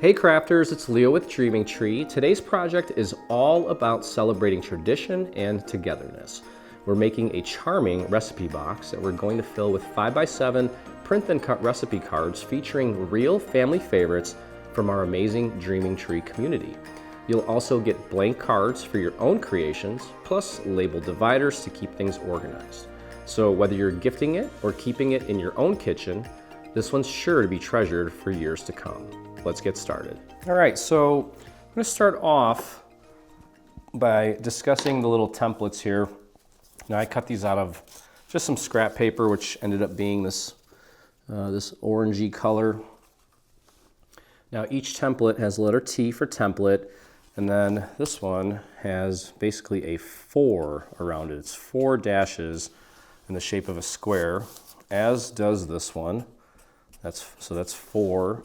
Hey crafters, it's Leo with Dreaming Tree. Today's project is all about celebrating tradition and togetherness. We're making a charming recipe box that we're going to fill with 5x7 print and cut recipe cards featuring real family favorites from our amazing Dreaming Tree community. You'll also get blank cards for your own creations, plus label dividers to keep things organized. So whether you're gifting it or keeping it in your own kitchen, this one's sure to be treasured for years to come. Let's get started. All right, so I'm gonna start off by discussing the little templates here. Now I cut these out of just some scrap paper, which ended up being this orangey color. Now each template has the letter T for template, and then this one has basically a 4 around it. It's 4 dashes in the shape of a square, as does this one. So that's 4,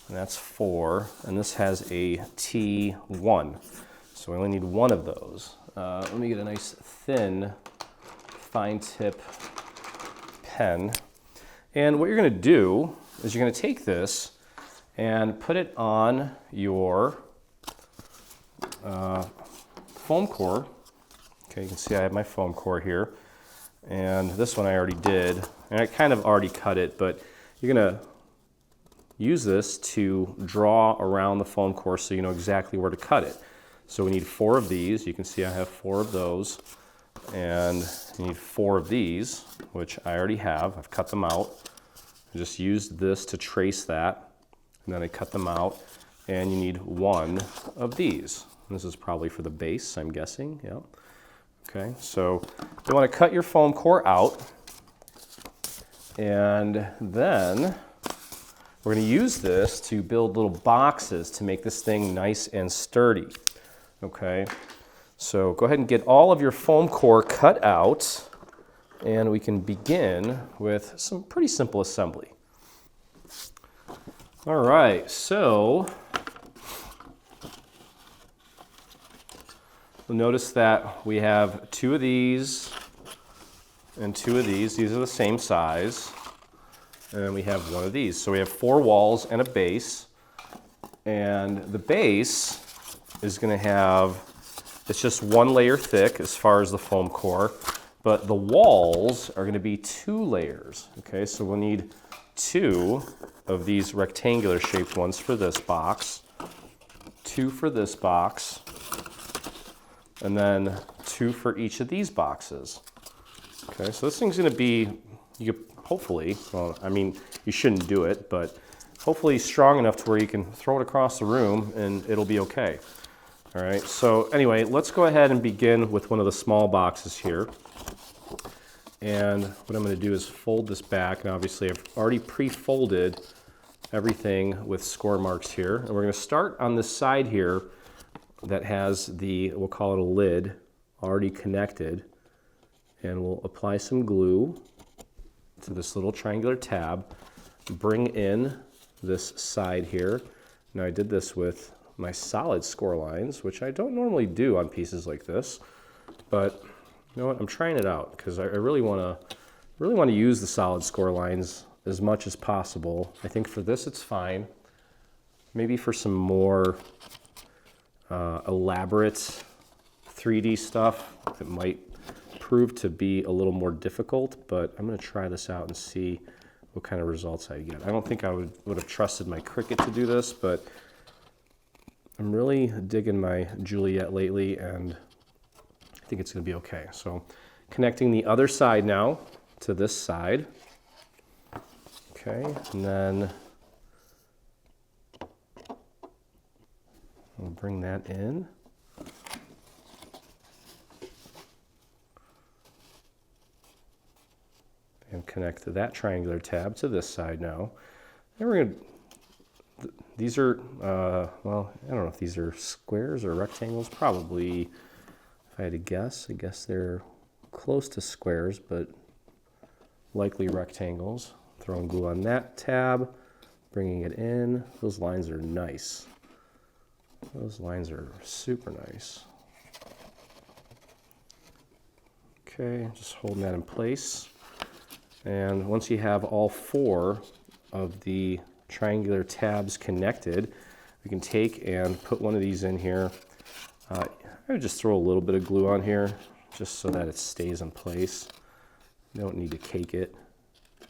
and that's 4, and this has a T1. So we only need one of those. Let me get a nice thin, fine tip pen. And what you're gonna do is you're gonna take this and put it on your foam core. Okay, you can see I have my foam core here. And this one I already did. And I kind of already cut it, but you're gonna use this to draw around the foam core so you know exactly where to cut it. So we need 4 of these. You can see I have 4 of those. And you need 4 of these, which I already have. I've cut them out. I just used this to trace that. And then I cut them out. And you need 1 of these. This is probably for the base, I'm guessing. Yeah. Okay, so you want to cut your foam core out. And then we're going to use this to build little boxes to make this thing nice and sturdy. Okay, so go ahead and get all of your foam core cut out, and we can begin with some pretty simple assembly. All right, so you'll notice that we have 2 of these and 2 of these. These are the same size. And then we have 1 of these. So we have 4 walls and a base. And the base is going to have, it's just 1 layer thick as far as the foam core, but the walls are going to be 2 layers. Okay, so we'll need 2 of these rectangular shaped ones for this box, 2 for this box, and then 2 for each of these boxes. Okay, so this thing's going to be, you could hopefully, well, I mean, you shouldn't do it, but hopefully strong enough to where you can throw it across the room and it'll be okay. All right, so anyway, let's go ahead and begin with one of the small boxes here. And what I'm going to do is fold this back, and obviously I've already pre-folded everything with score marks here. And we're going to start on this side here that has the, we'll call it a lid, already connected. And we'll apply some glue to this little triangular tab, bring in this side here. Now I did this with my solid score lines, which I don't normally do on pieces like this, but you know what, I'm trying it out because I really want to use the solid score lines as much as possible. I think for this it's fine. Maybe for some more elaborate 3D stuff, it might prove to be a little more difficult, but I'm going to try this out and see what kind of results I get. I don't think I would have trusted my Cricut to do this, but I'm really digging my Juliet lately, and I think it's going to be okay. So connecting the other side now to this side. Okay, and then we'll bring that in. And connect that triangular tab to this side now. And we're going to, these are, well, I don't know if these are squares or rectangles. Probably, if I had to guess, I guess they're close to squares, but likely rectangles. Throwing glue on that tab, bringing it in. Those lines are nice. Those lines are super nice. Okay, just holding that in place. And once you have all 4 of the triangular tabs connected, we can take and put one of these in here. I would just throw a little bit of glue on here just so that it stays in place. You don't need to cake it.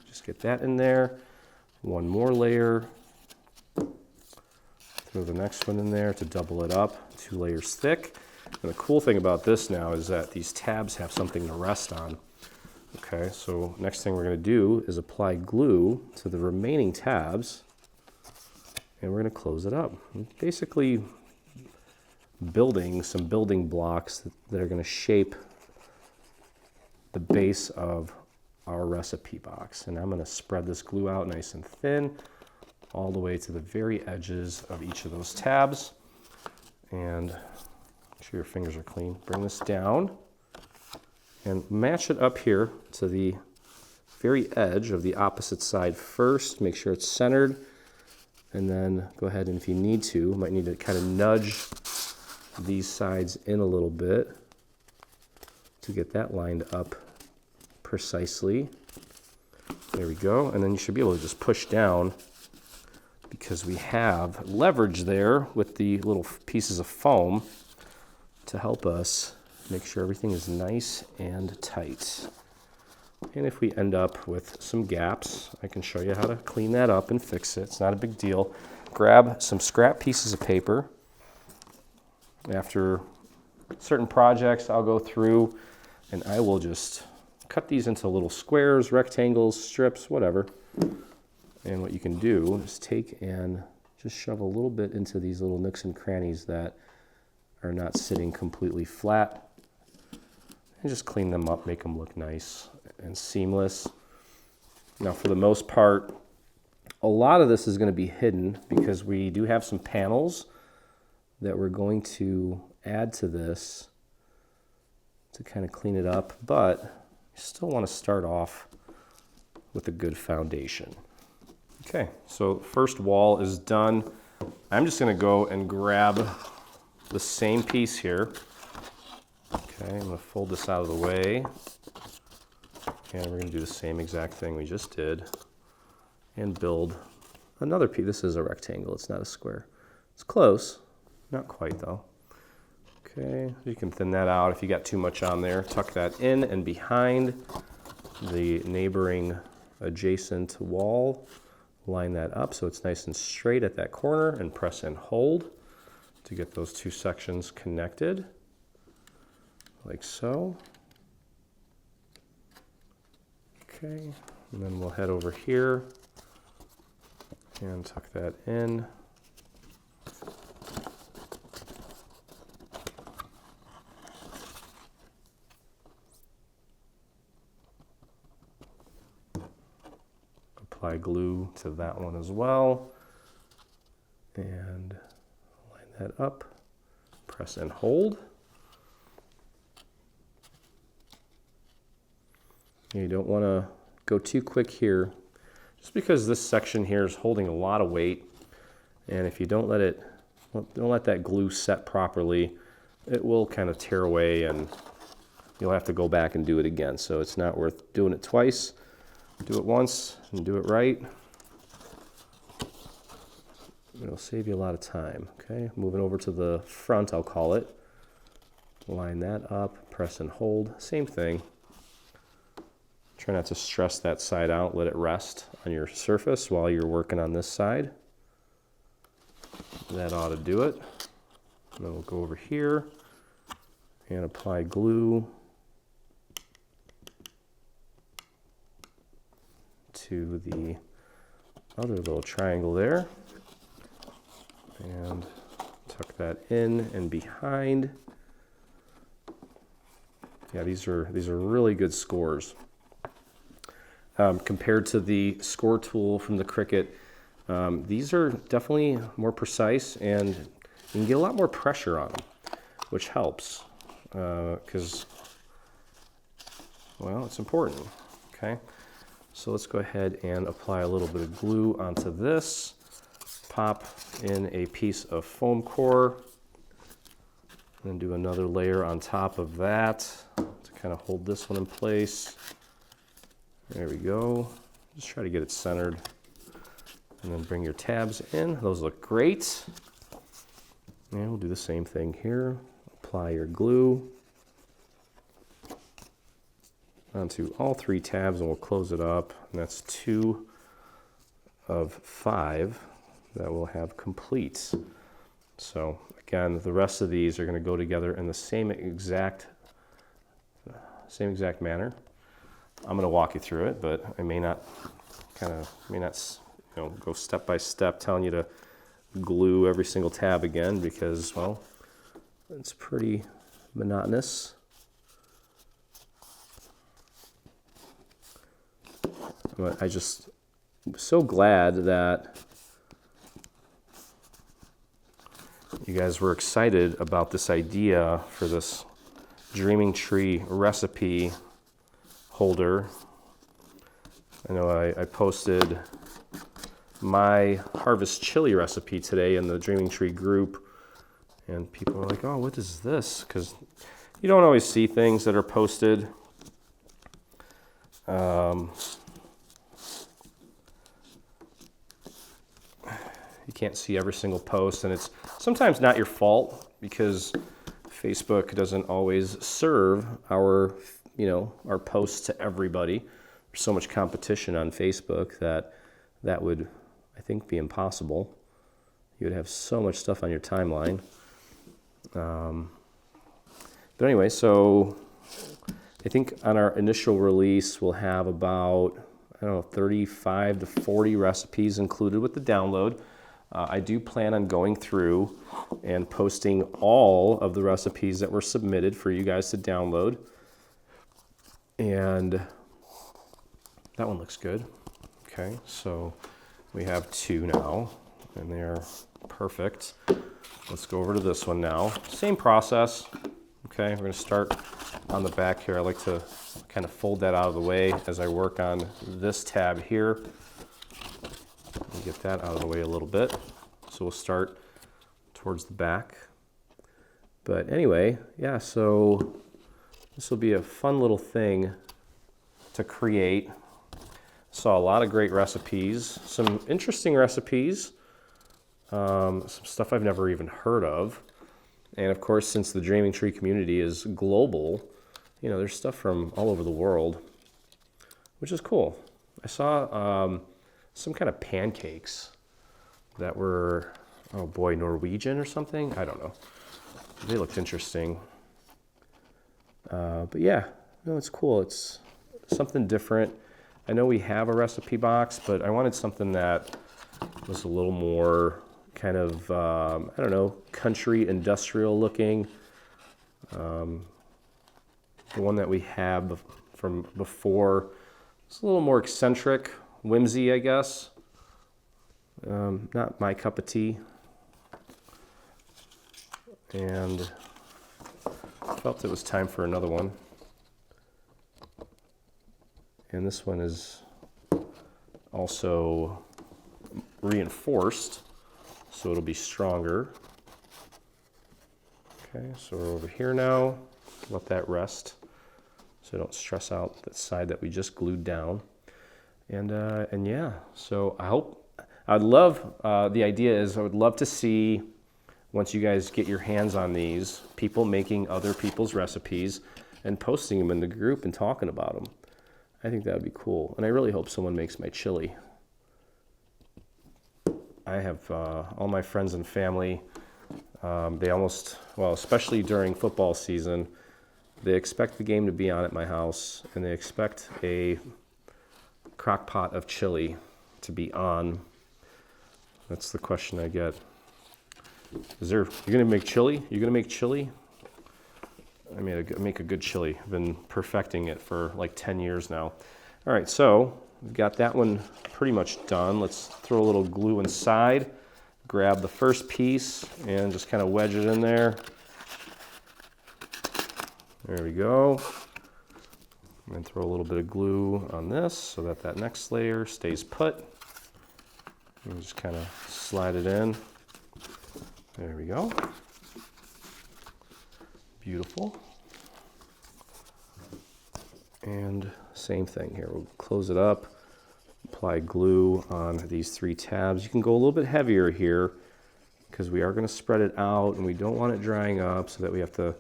Just get that in there. One more layer. Throw the next one in there to double it up, 2 layers thick. And the cool thing about this now is that these tabs have something to rest on. Okay, so next thing we're going to do is apply glue to the remaining tabs, and we're going to close it up. Basically building some building blocks that are going to shape the base of our recipe box. And I'm going to spread this glue out nice and thin all the way to the very edges of each of those tabs. And make sure your fingers are clean. Bring this down and match it up here to the very edge of the opposite side first. Make sure it's centered, and then go ahead and if you need to, you might need to kind of nudge these sides in a little bit to get that lined up precisely. There we go. And then you should be able to just push down because we have leverage there with the little pieces of foam to help us make sure everything is nice and tight. And if we end up with some gaps, I can show you how to clean that up and fix it. It's not a big deal. Grab some scrap pieces of paper. After certain projects, I'll go through and I will just cut these into little squares, rectangles, strips, whatever. And what you can do is take and just shove a little bit into these little nooks and crannies that are not sitting completely flat. And just clean them up, make them look nice and seamless. Now for the most part, a lot of this is going to be hidden because we do have some panels that we're going to add to this to kind of clean it up, but you still want to start off with a good foundation. Okay, so first wall is done. I'm just going to go and grab the same piece here. Okay, I'm going to fold this out of the way, and we're going to do the same exact thing we just did and build another piece. This is a rectangle, it's not a square. It's close, not quite though. Okay, you can thin that out. If you got too much on there, tuck that in and behind the neighboring adjacent wall. Line that up so it's nice and straight at that corner and press and hold to get those two sections connected, like so. Okay, and then we'll head over here and tuck that in. Apply glue to that one as well, and line that up, press and hold. You don't want to go too quick here, just because this section here is holding a lot of weight, and if you don't let that glue set properly, it will kind of tear away and you'll have to go back and do it again. So it's not worth doing it twice. Do it once and do it right. It'll save you a lot of time. Okay, moving over to the front, I'll call it. Line that up, press and hold, same thing. Try not to stress that side out, let it rest on your surface while you're working on this side. That ought to do it. And then we'll go over here and apply glue to the other little triangle there, and tuck that in and behind. Yeah, these are really good scores compared to the score tool from the Cricut. These are definitely more precise, and you can get a lot more pressure on them, which helps because, well, it's important. Okay. So let's go ahead and apply a little bit of glue onto this. Pop in a piece of foam core, and then do another layer on top of that to kind of hold this one in place. There we go. Just try to get it centered. And then bring your tabs in. Those look great. And we'll do the same thing here. Apply your glue onto all 3 tabs and we'll close it up. And that's 2 of 5 that we'll have complete. So again, the rest of these are going to go together in the same exact manner. I'm going to walk you through it, but I may not go step by step telling you to glue every single tab again because, well, it's pretty monotonous. But I'm so glad that you guys were excited about this idea for this Dreaming Tree recipe holder. I know I posted my harvest chili recipe today in the Dreaming Tree group, and people are like, oh, what is this? Because you don't always see things that are posted. You can't see every single post, and it's sometimes not your fault because Facebook doesn't always serve our posts to everybody. There's so much competition on Facebook that would, I think, be impossible. You would have so much stuff on your timeline. But anyway, so I think on our initial release, we'll have about, 35 to 40 recipes included with the download. I do plan on going through and posting all of the recipes that were submitted for you guys to download. And that one looks good. Okay, so we have 2 now, and they're perfect. Let's go over to this one now. Same process. Okay, we're going to start on the back here. I like to kind of fold that out of the way as I work on this tab here. Get that out of the way a little bit. So we'll start towards the back. But anyway, yeah, so this will be a fun little thing to create. Saw a lot of great recipes, some interesting recipes, some stuff I've never even heard of. And of course, since the Dreaming Tree community is global, there's stuff from all over the world, which is cool. I saw some kind of pancakes that were, Norwegian or something. I don't know. They looked interesting. But yeah, no, it's cool. It's something different. I know we have a recipe box, but I wanted something that was a little more kind of, country industrial looking. The one that we have from before, it's a little more eccentric, whimsy, I guess. Not my cup of tea. And I felt it was time for another one. And this one is also reinforced, so it'll be stronger. Okay, so we're over here now. Let that rest so don't stress out that side that we just glued down. And yeah, so the idea is I would love to see, once you guys get your hands on these, people making other people's recipes and posting them in the group and talking about them. I think that would be cool. And I really hope someone makes my chili. I have all my friends and family, especially during football season, they expect the game to be on at my house, and they expect a crock pot of chili to be on. That's the question I get. You're gonna make chili? You're gonna make chili? I make a good chili. I've been perfecting it for like 10 years now. All right, so we've got that one pretty much done. Let's throw a little glue inside, grab the first piece, and just kind of wedge it in there. There we go. And throw a little bit of glue on this so that that next layer stays put. And just kind of slide it in. There we go. Beautiful. And same thing here. We'll close it up, apply glue on these 3 tabs. You can go a little bit heavier here because we are going to spread it out and we don't want it drying up so that we have to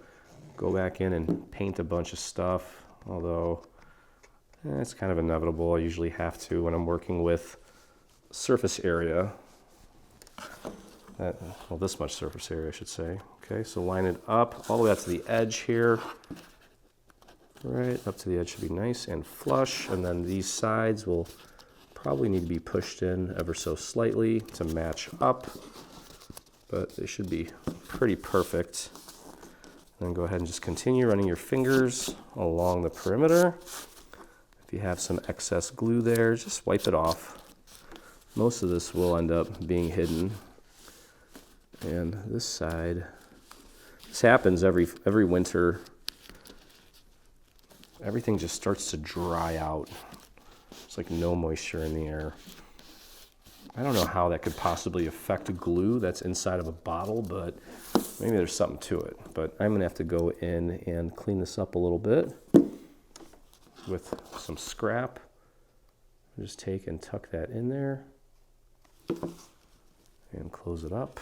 go back in and paint a bunch of stuff, although it's kind of inevitable. I usually have to when I'm working with surface area. Well, this much surface area, I should say. Okay, so line it up all the way out to the edge here. Right up to the edge should be nice and flush, and then these sides will probably need to be pushed in ever so slightly to match up, but they should be pretty perfect. Then go ahead and just continue running your fingers along the perimeter. If you have some excess glue there, just wipe it off. Most of this will end up being hidden. And this side, this happens every winter. Everything just starts to dry out. It's like no moisture in the air. I don't know how that could possibly affect a glue that's inside of a bottle, but maybe there's something to it. But I'm gonna have to go in and clean this up a little bit with some scrap. Just take and tuck that in there and close it up.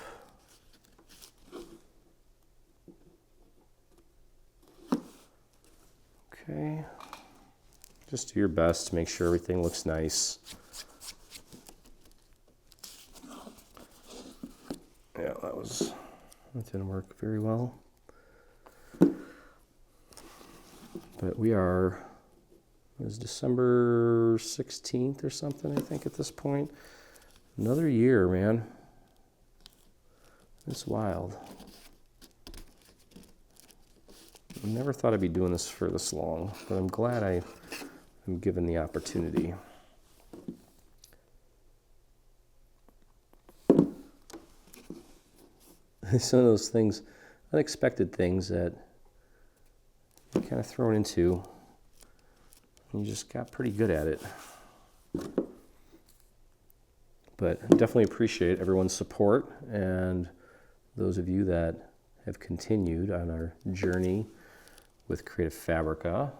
Okay, just do your best to make sure everything looks nice. Yeah, that didn't work very well. But it was December 16th or something, I think, at this point. Another year, man. It's wild. I never thought I'd be doing this for this long, but I'm glad I'm given the opportunity. Some of those things, unexpected things that you're kind of thrown into, and you just got pretty good at it. But I definitely appreciate everyone's support and those of you that have continued on our journey with Creative Fabrica.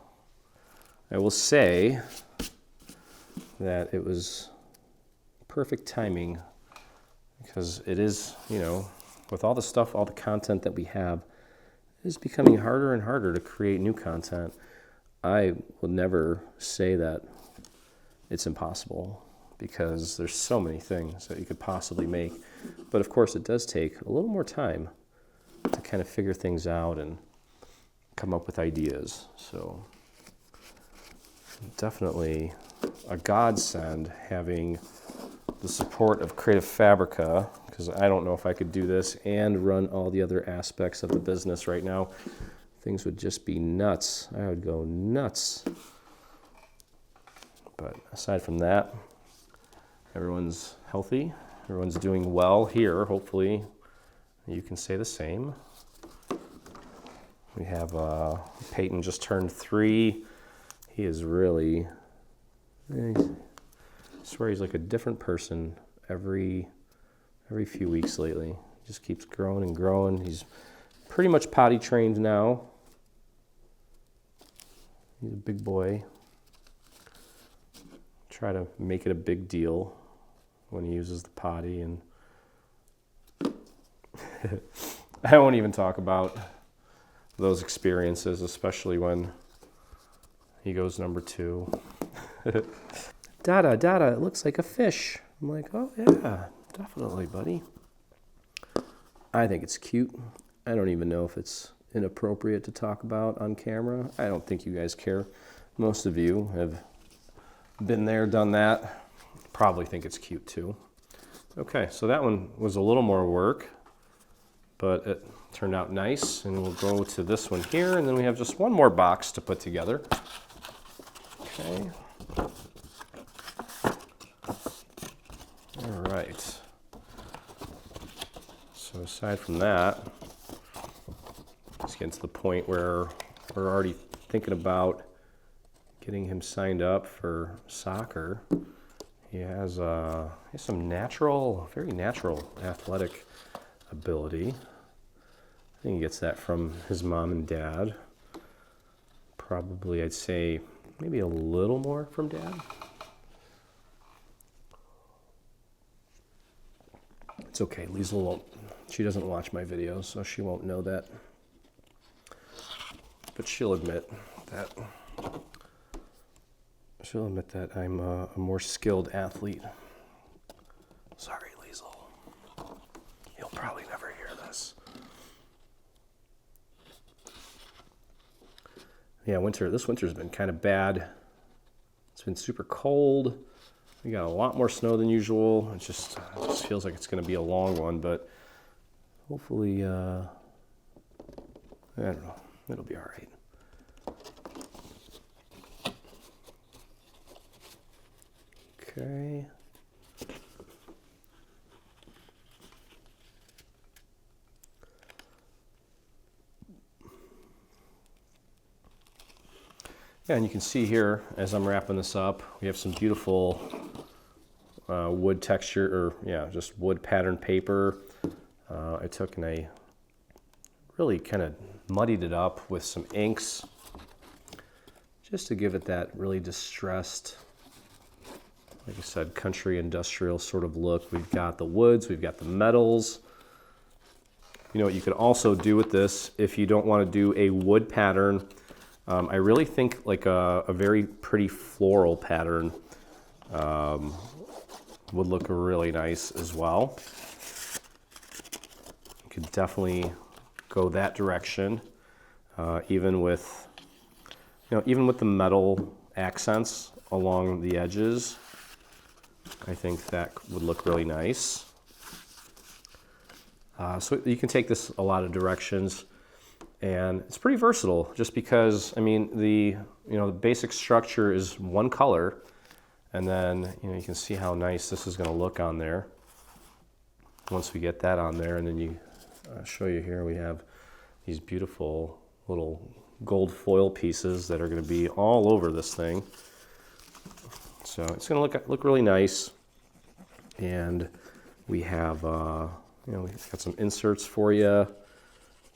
I will say that it was perfect timing because it is, with all the stuff, all the content that we have, it is becoming harder and harder to create new content. I will never say that it's impossible because there's so many things that you could possibly make. But of course, it does take a little more time to kind of figure things out and come up with ideas. So definitely a godsend having the support of Creative Fabrica, because I don't know if I could do this and run all the other aspects of the business right now. Things would just be nuts. I would go nuts. But aside from that, everyone's healthy. Everyone's doing well here. Hopefully you can say the same. We have Peyton just turned 3. He is really, I swear he's like a different person every few weeks lately. He just keeps growing and growing. He's pretty much potty trained now. He's a big boy. Try to make it a big deal when he uses the potty, and I won't even talk about those experiences, especially when he goes number 2. Dada, it looks like a fish. I'm like, oh yeah, definitely, buddy. I think it's cute. I don't even know if it's inappropriate to talk about on camera. I don't think you guys care. Most of you have been there, done that. Probably think it's cute too. Okay, so that one was a little more work, but it turned out nice. And we'll go to this one here, and then we have just one more box to put together. Okay. All right. So aside from that, let's get to the point where we're already thinking about getting him signed up for soccer. He has some very natural athletic ability. I think he gets that from his mom and dad. Probably, I'd say, maybe a little more from dad. It's okay, Liesl won't She doesn't watch my videos, so she won't know that. But she'll admit that I'm a more skilled athlete. Sorry, Liesel. You'll probably never hear this. Yeah, this winter's been kind of bad. It's been super cold. We got a lot more snow than usual. It just feels like it's going to be a long one, but hopefully, I don't know, it'll be all right. Okay. Yeah, and you can see here, as I'm wrapping this up, we have some beautiful wood texture, or yeah, just wood pattern paper. I took and I really kind of muddied it up with some inks, just to give it that really distressed, like I said, country industrial sort of look. We've got the woods, we've got the metals. You know what you could also do with this, if you don't want to do a wood pattern, I really think like a very pretty floral pattern would look really nice as well. You could definitely go that direction, even with the metal accents along the edges. I think that would look really nice. So you can take this a lot of directions, and it's pretty versatile. Just because, I mean, the basic structure is one color, and then you can see how nice this is going to look on there. Once we get that on there, and then I'll show you here, we have these beautiful little gold foil pieces that are going to be all over this thing. So it's going to look really nice, and we have we've got some inserts for you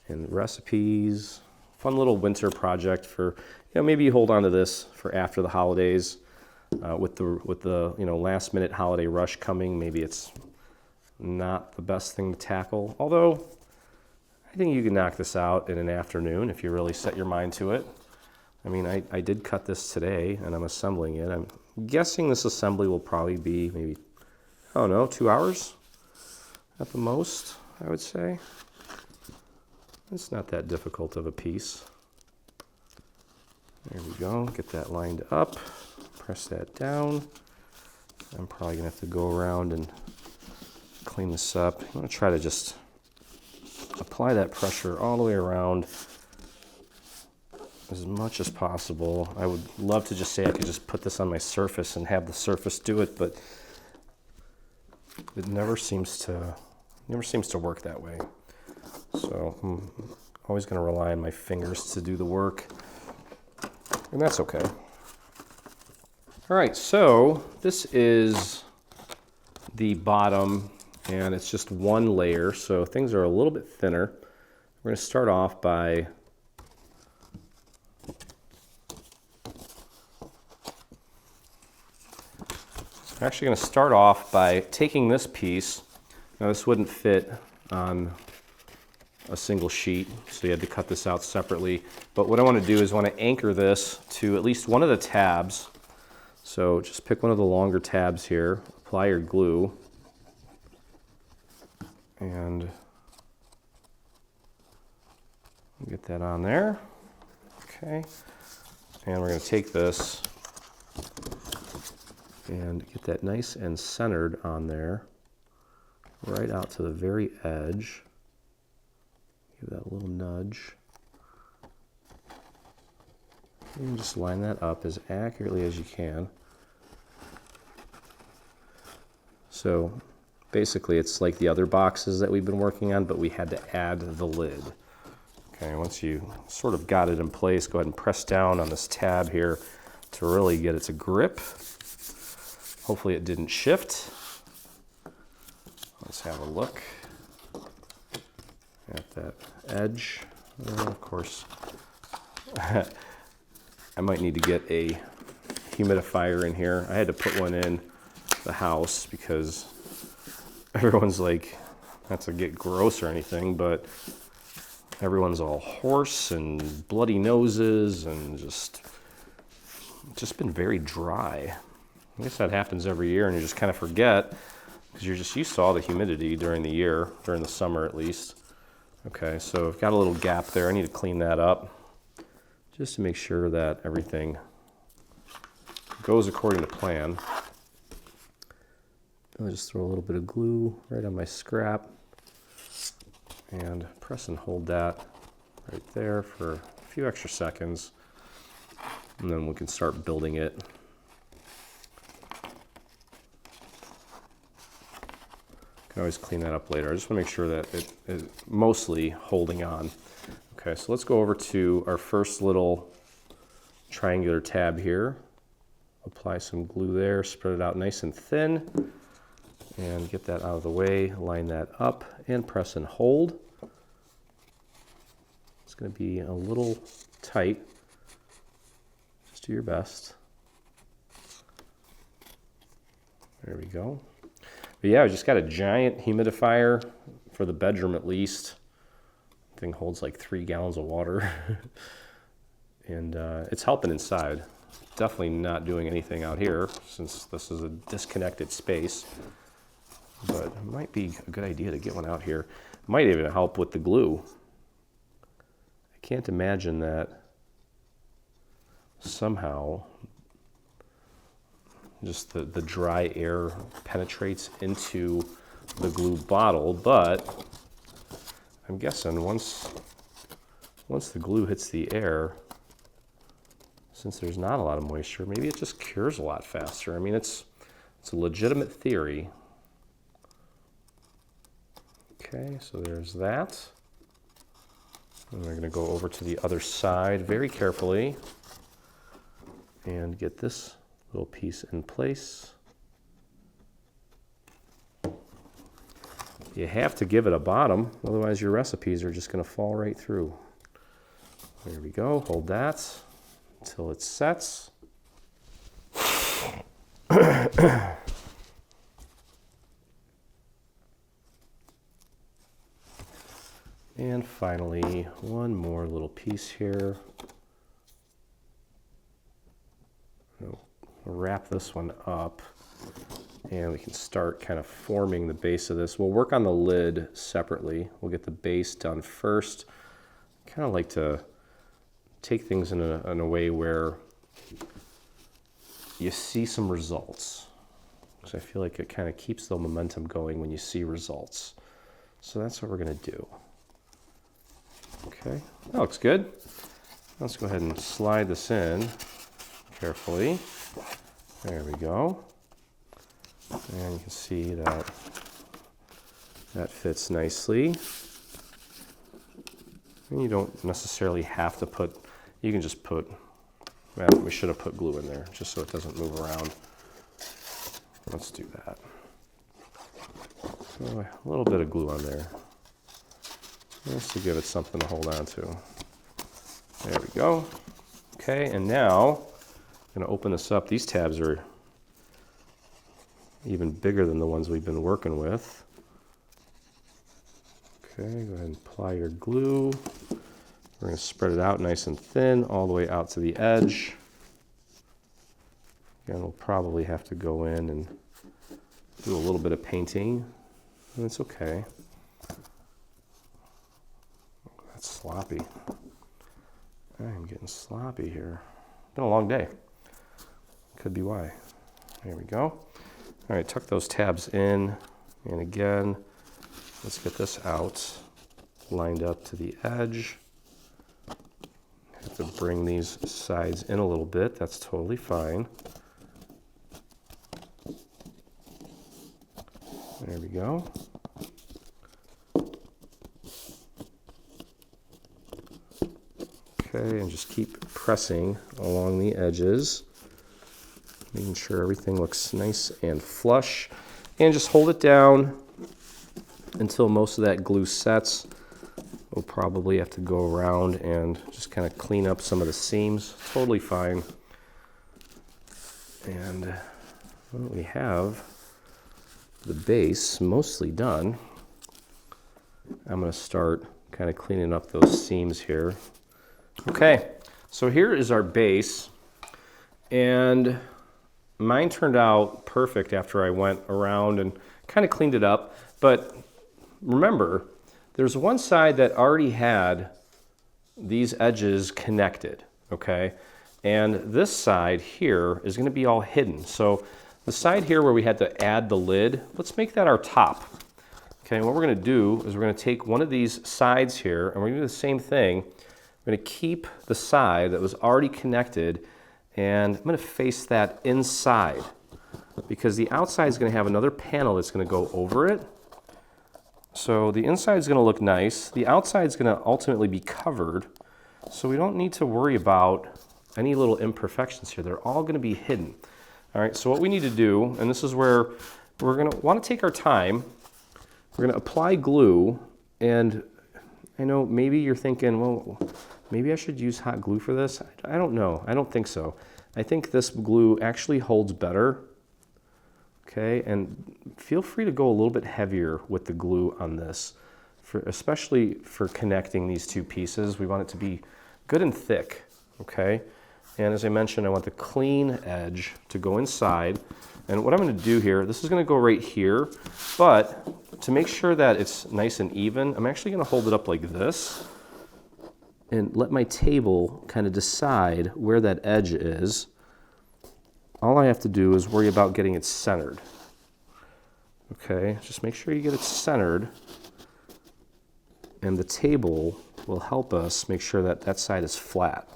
and recipes. Fun little winter project for maybe you hold on to this for after the holidays, with the last minute holiday rush coming. Maybe it's not the best thing to tackle, although I think you can knock this out in an afternoon if you really set your mind to it. I mean, I did cut this today, and I'm assembling it. I'm guessing this assembly will probably be maybe, I don't know, 2 hours at the most, I would say. It's not that difficult of a piece. There we go. Get that lined up. Press that down. I'm probably going to have to go around and clean this up. I'm going to try to just apply that pressure all the way around as much as possible. I would love to just say I could just put this on my surface and have the surface do it, but it never seems to work that way. So I'm always going to rely on my fingers to do the work, and that's okay. All right, so this is the bottom, and it's just one layer, so things are a little bit thinner. We're going to start off by taking this piece. Now this wouldn't fit on a single sheet, so you had to cut this out separately. But what I want to do is I want to anchor this to at least one of the tabs. So just pick one of the longer tabs here, apply your glue, and get that on there. Okay, and we're going to take this and get that nice and centered on there, right out to the very edge. Give that a little nudge. And just line that up as accurately as you can. So basically it's like the other boxes that we've been working on, but we had to add the lid. Okay, once you sort of got it in place, go ahead and press down on this tab here to really get it to grip. Hopefully it didn't shift. Let's have a look at that edge. Of course, I might need to get a humidifier in here. I had to put one in the house because everyone's like not to get gross or anything, but everyone's all hoarse and bloody noses and just been very dry. I guess that happens every year and you just kind of forget because you're just used to all the humidity during the year, during the summer at least. Okay, so I've got a little gap there. I need to clean that up just to make sure that everything goes according to plan. I'll just throw a little bit of glue right on my scrap and press and hold that right there for a few extra seconds, and then we can start building it. Can always clean that up later. I just want to make sure that it is mostly holding on. Okay, so let's go over to our first little triangular tab here. Apply some glue there, spread it out nice and thin, and get that out of the way. Line that up and press and hold. It's going to be a little tight. Just do your best. There we go. But yeah, I just got a giant humidifier for the bedroom at least. Thing holds like 3 gallons of water. And it's helping inside. Definitely not doing anything out here since this is a disconnected space. But it might be a good idea to get one out here. It might even help with the glue. I can't imagine that somehow just the dry air penetrates into the glue bottle, but I'm guessing once the glue hits the air, since there's not a lot of moisture, maybe it just cures a lot faster. I mean, it's a legitimate theory. Okay, so there's that. And we're going to go over to the other side very carefully and get this little piece in place. You have to give it a bottom, otherwise your recipes are just going to fall right through. There we go. Hold that until it sets. And finally, one more little piece here. We'll wrap this one up and we can start kind of forming the base of this. We'll work on the lid separately. We'll get the base done first. I kind of like to take things in a way where you see some results. Because I feel like it kind of keeps the momentum going when you see results. So that's what we're going to do. Okay, that looks good. Let's go ahead and slide this in carefully. There we go. And you can see that that fits nicely. And you don't necessarily have to put, you can just put, well, we should have put glue in there just so it doesn't move around. Let's do that. So a little bit of glue on there, just to give it something to hold on to. There we go. Okay, and now I'm going to open this up. These tabs are even bigger than the ones we've been working with. Okay, go ahead and apply your glue. We're going to spread it out nice and thin all the way out to the edge. Again, we'll probably have to go in and do a little bit of painting, and it's okay. That's sloppy. I'm getting sloppy here. Been a long day. Could be why. There we go. All right, tuck those tabs in, and again, let's get this out, lined up to the edge. Have to bring these sides in a little bit. That's totally fine. There we go. Okay, and just keep pressing along the edges, making sure everything looks nice and flush. And just hold it down until most of that glue sets. We'll probably have to go around and just kind of clean up some of the seams. Totally fine. And well, we have the base mostly done. I'm going to start kind of cleaning up those seams here. Okay, so here is our base, and mine turned out perfect after I went around and kind of cleaned it up. But remember, there's one side that already had these edges connected, okay? And this side here is going to be all hidden. So the side here where we had to add the lid, let's make that our top. Okay, and what we're going to do is we're going to take one of these sides here, and we're going to do the same thing. We're going to keep the side that was already connected, and I'm going to face that inside, because the outside is going to have another panel that's going to go over it. So the inside is going to look nice. The outside is going to ultimately be covered, so we don't need to worry about any little imperfections here. They're all going to be hidden. All right, so what we need to do, and this is where we're going to want to take our time, we're going to apply glue. And I know maybe you're thinking, well, maybe I should use hot glue for this. I don't know. I don't think so. I think this glue actually holds better. Okay, and feel free to go a little bit heavier with the glue on this, especially for connecting these two pieces. We want it to be good and thick, okay? And as I mentioned, I want the clean edge to go inside. And what I'm going to do here, this is going to go right here, but to make sure that it's nice and even, I'm actually going to hold it up like this and let my table kind of decide where that edge is. All I have to do is worry about getting it centered. Okay, just make sure you get it centered, and the table will help us make sure that that side is flat.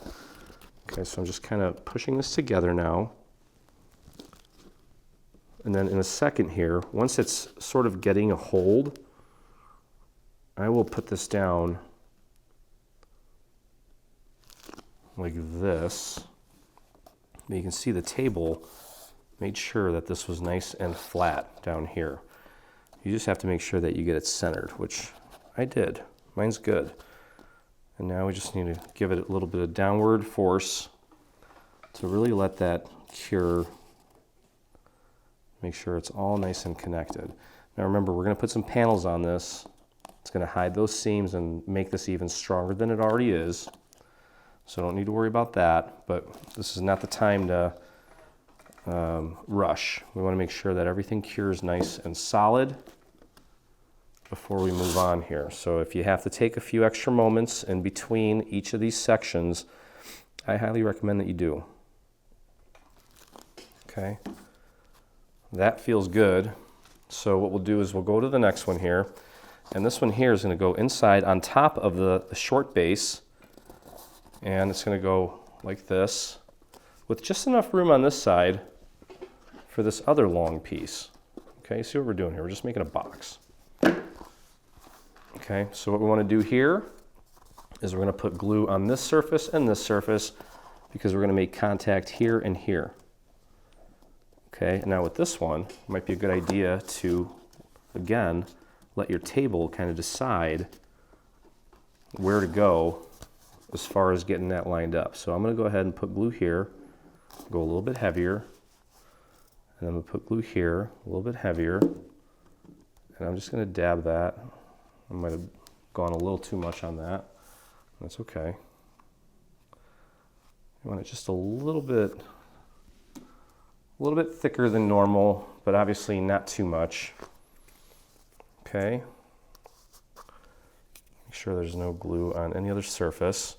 Okay, so I'm just kind of pushing this together now. And then in a second here, once it's sort of getting a hold, I will put this down like this. You can see the table made sure that this was nice and flat down here. You just have to make sure that you get it centered, which I did. Mine's good. And now we just need to give it a little bit of downward force to really let that cure. Make sure it's all nice and connected. Now remember, we're going to put some panels on this. It's going to hide those seams and make this even stronger than it already is. So don't need to worry about that, but this is not the time to rush. We want to make sure that everything cures nice and solid before we move on here. So if you have to take a few extra moments in between each of these sections, I highly recommend that you do. Okay, that feels good. So what we'll do is we'll go to the next one here, and this one here is going to go inside on top of the short base. And it's going to go like this, with just enough room on this side for this other long piece. Okay, see what we're doing here? We're just making a box. Okay, so what we want to do here is we're going to put glue on this surface and this surface, because we're going to make contact here and here. Okay, and now with this one, it might be a good idea to, again, let your table kind of decide where to go as far as getting that lined up. So I'm going to go ahead and put glue here, go a little bit heavier, and I'm going to put glue here, a little bit heavier, and I'm just going to dab that. I might have gone a little too much on that. That's okay. You want it just a little bit thicker than normal, but obviously not too much. Okay. Make sure there's no glue on any other surface.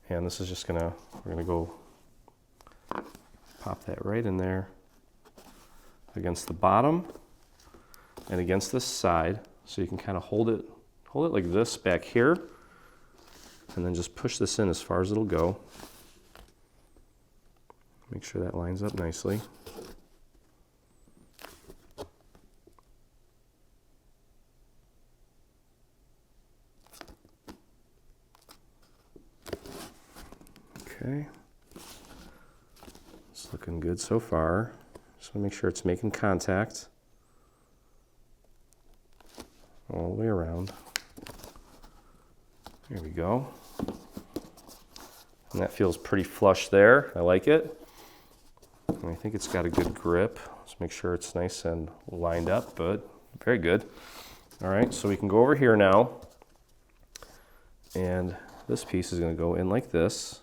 And this is just we're gonna go pop that right in there against the bottom and against this side, so you can kind of hold it like this back here, and then just push this in as far as it'll go. Make sure that lines up nicely. Okay, it's looking good so far. Just want to make sure it's making contact all the way around. There we go. And that feels pretty flush there. I like it. And I think it's got a good grip. Let's make sure it's nice and lined up, but very good. All right, so we can go over here now. And this piece is going to go in like this.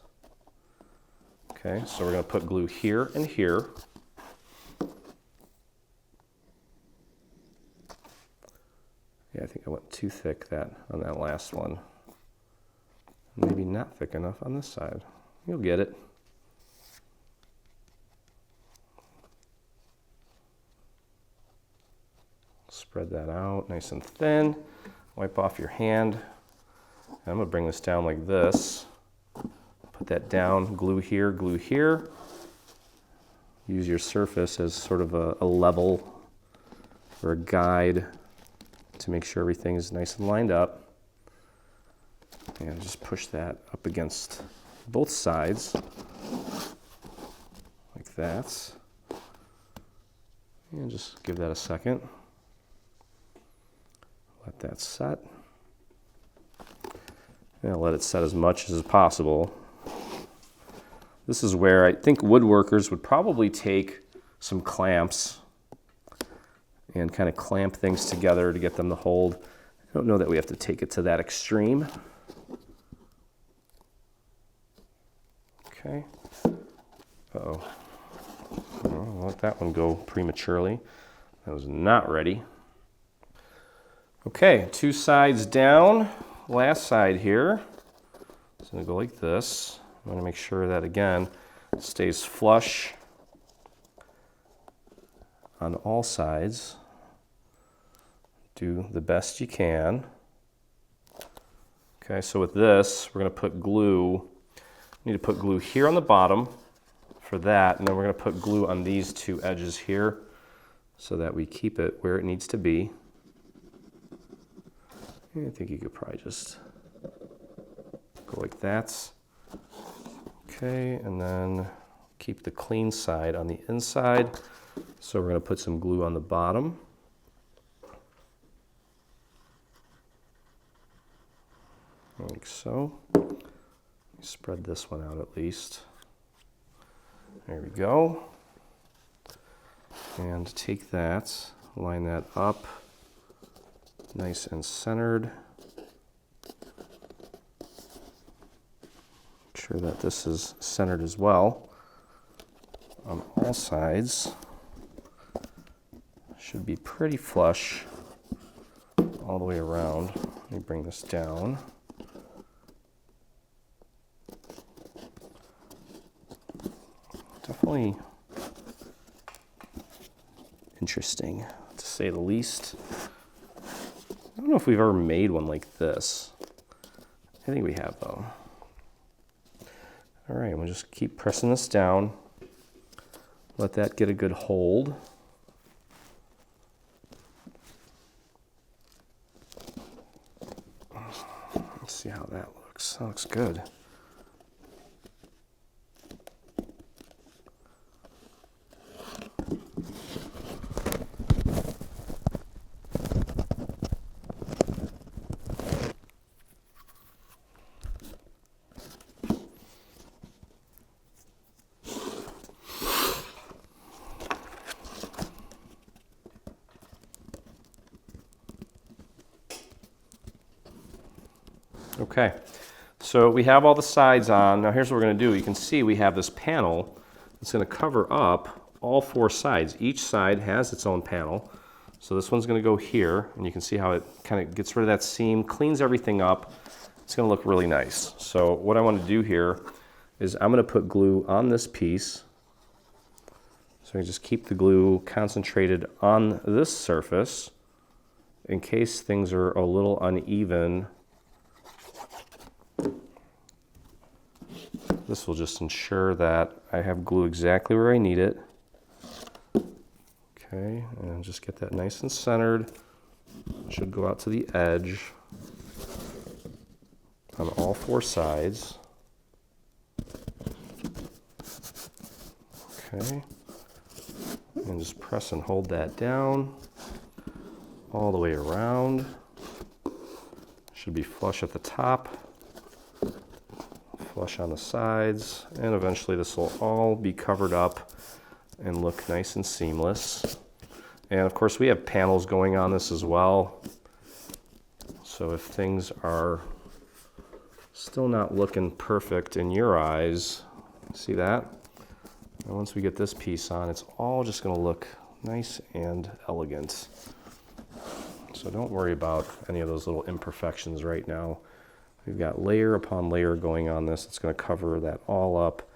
Okay, so we're going to put glue here and here. Yeah, I think I went too thick on that last one. Maybe not thick enough on this side. You'll get it. Spread that out nice and thin. Wipe off your hand. And I'm going to bring this down like this. Put that down, glue here, glue here. Use your surface as sort of a level or a guide to make sure everything is nice and lined up. And just push that up against both sides, like that. And just give that a second. Let that set. And I'll let it set as much as possible. This is where I think woodworkers would probably take some clamps and kind of clamp things together to get them to hold. I don't know that we have to take it to that extreme. Okay. Uh-oh. I'll let that one go prematurely. That was not ready. Okay, 2 sides down. Last side here. It's going to go like this. I want to make sure that, again, it stays flush on all sides. Do the best you can. Okay, so with this, we're going to put glue. Need to put glue here on the bottom for that, and then we're going to put glue on these 2 edges here so that we keep it where it needs to be. I think you could probably just go like that. Okay, and then keep the clean side on the inside. So we're going to put some glue on the bottom. Like so. Spread this one out at least. There we go. And take that, line that up, nice and centered. Make sure that this is centered as well on all sides. Should be pretty flush all the way around. Let me bring this down. Definitely interesting, to say the least. I don't know if we've ever made one like this. I think we have, though. All right, we'll just keep pressing this down. Let that get a good hold. Let's see how that looks. That looks good. Okay, so we have all the sides on. Now here's what we're going to do. You can see we have this panel that's going to cover up all 4 sides. Each side has its own panel. So this one's going to go here, and you can see how it kind of gets rid of that seam, cleans everything up. It's going to look really nice. So what I want to do here is I'm going to put glue on this piece. So I just keep the glue concentrated on this surface in case things are a little uneven. This will just ensure that I have glue exactly where I need it. Okay, and just get that nice and centered. Should go out to the edge on all 4 sides. Okay, and just press and hold that down all the way around. Should be flush at the top, flush on the sides, and eventually this will all be covered up and look nice and seamless. And of course we have panels going on this as well. So if things are Still not looking perfect in your eyes. See that? And once we get this piece on, it's all just going to look nice and elegant. So don't worry about any of those little imperfections right now. We've got layer upon layer going on this. It's going to cover that all up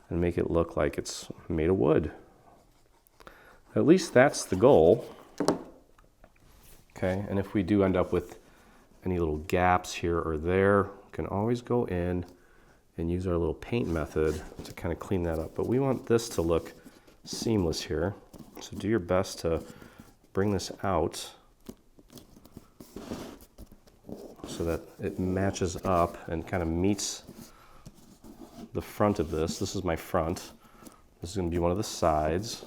and make it look like it's made of wood. At least that's the goal. Okay, and if we do end up with any little gaps here or there, we can always go in and use our little paint method to kind of clean that up. But we want this to look seamless here. So do your best to bring this out so that it matches up and kind of meets the front of this. This is my front. This is going to be one of the sides.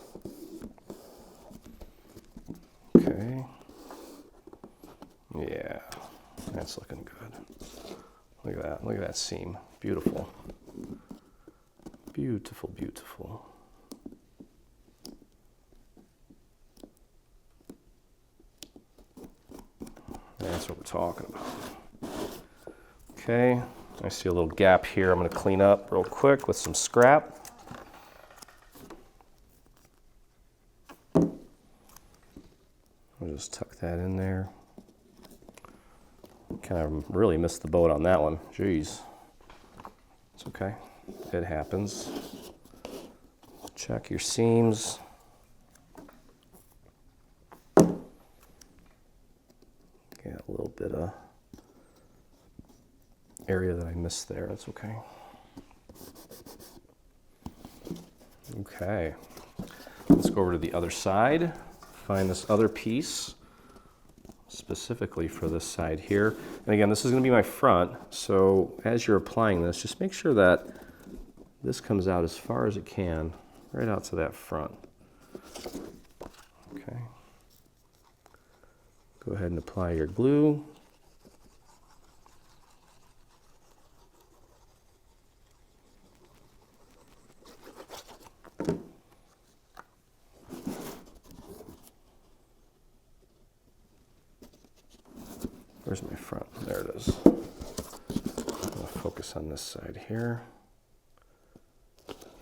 Okay. Yeah, that's looking good. Look at that. Look at that seam. Beautiful. Beautiful, beautiful. That's what we're talking about. Okay, I see a little gap here. I'm going to clean up real quick with some scrap. I'll just tuck that in there. Kind of really missed the boat on that one. Jeez. It's okay. It happens. Check your seams. Got a little bit of area that I missed there. That's okay. Okay. Let's go over to the other side. Find this other piece specifically for this side here. And again, this is going to be my front. So as you're applying this, just make sure that this comes out as far as it can, right out to that front. Okay. Go ahead and apply your glue. Where's my front? There it is. I'm going to focus on this side here.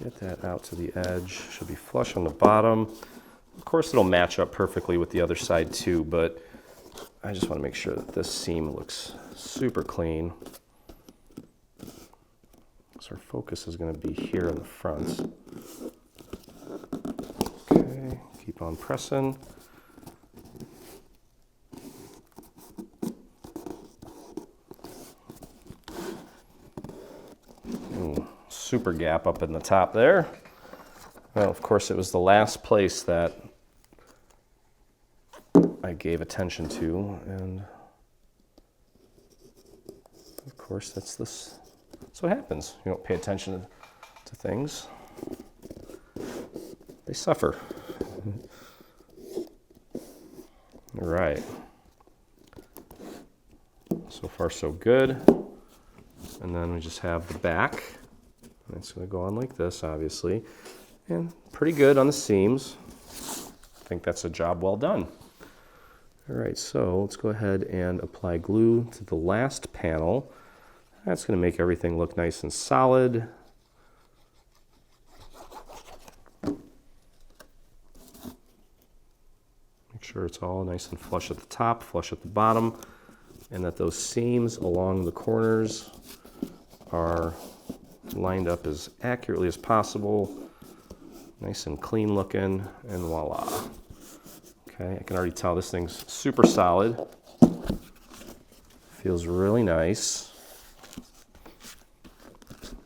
Get that out to the edge. Should be flush on the bottom. Of course, it'll match up perfectly with the other side too, but I just want to make sure that this seam looks super clean. So our focus is going to be here in the front. Okay, keep on pressing. Super gap up in the top there. Well, of course, it was the last place that I gave attention to, and of course, that's what happens. You don't pay attention to things. They suffer. All right. So far, so good. And then we just have the back. It's going to go on like this, obviously, and pretty good on the seams. I think that's a job well done. All right, so let's go ahead and apply glue to the last panel. That's going to make everything look nice and solid. Make sure it's all nice and flush at the top, flush at the bottom, and that those seams along the corners are lined up as accurately as possible, nice and clean looking, and voila. Okay, I can already tell this thing's super solid. Feels really nice.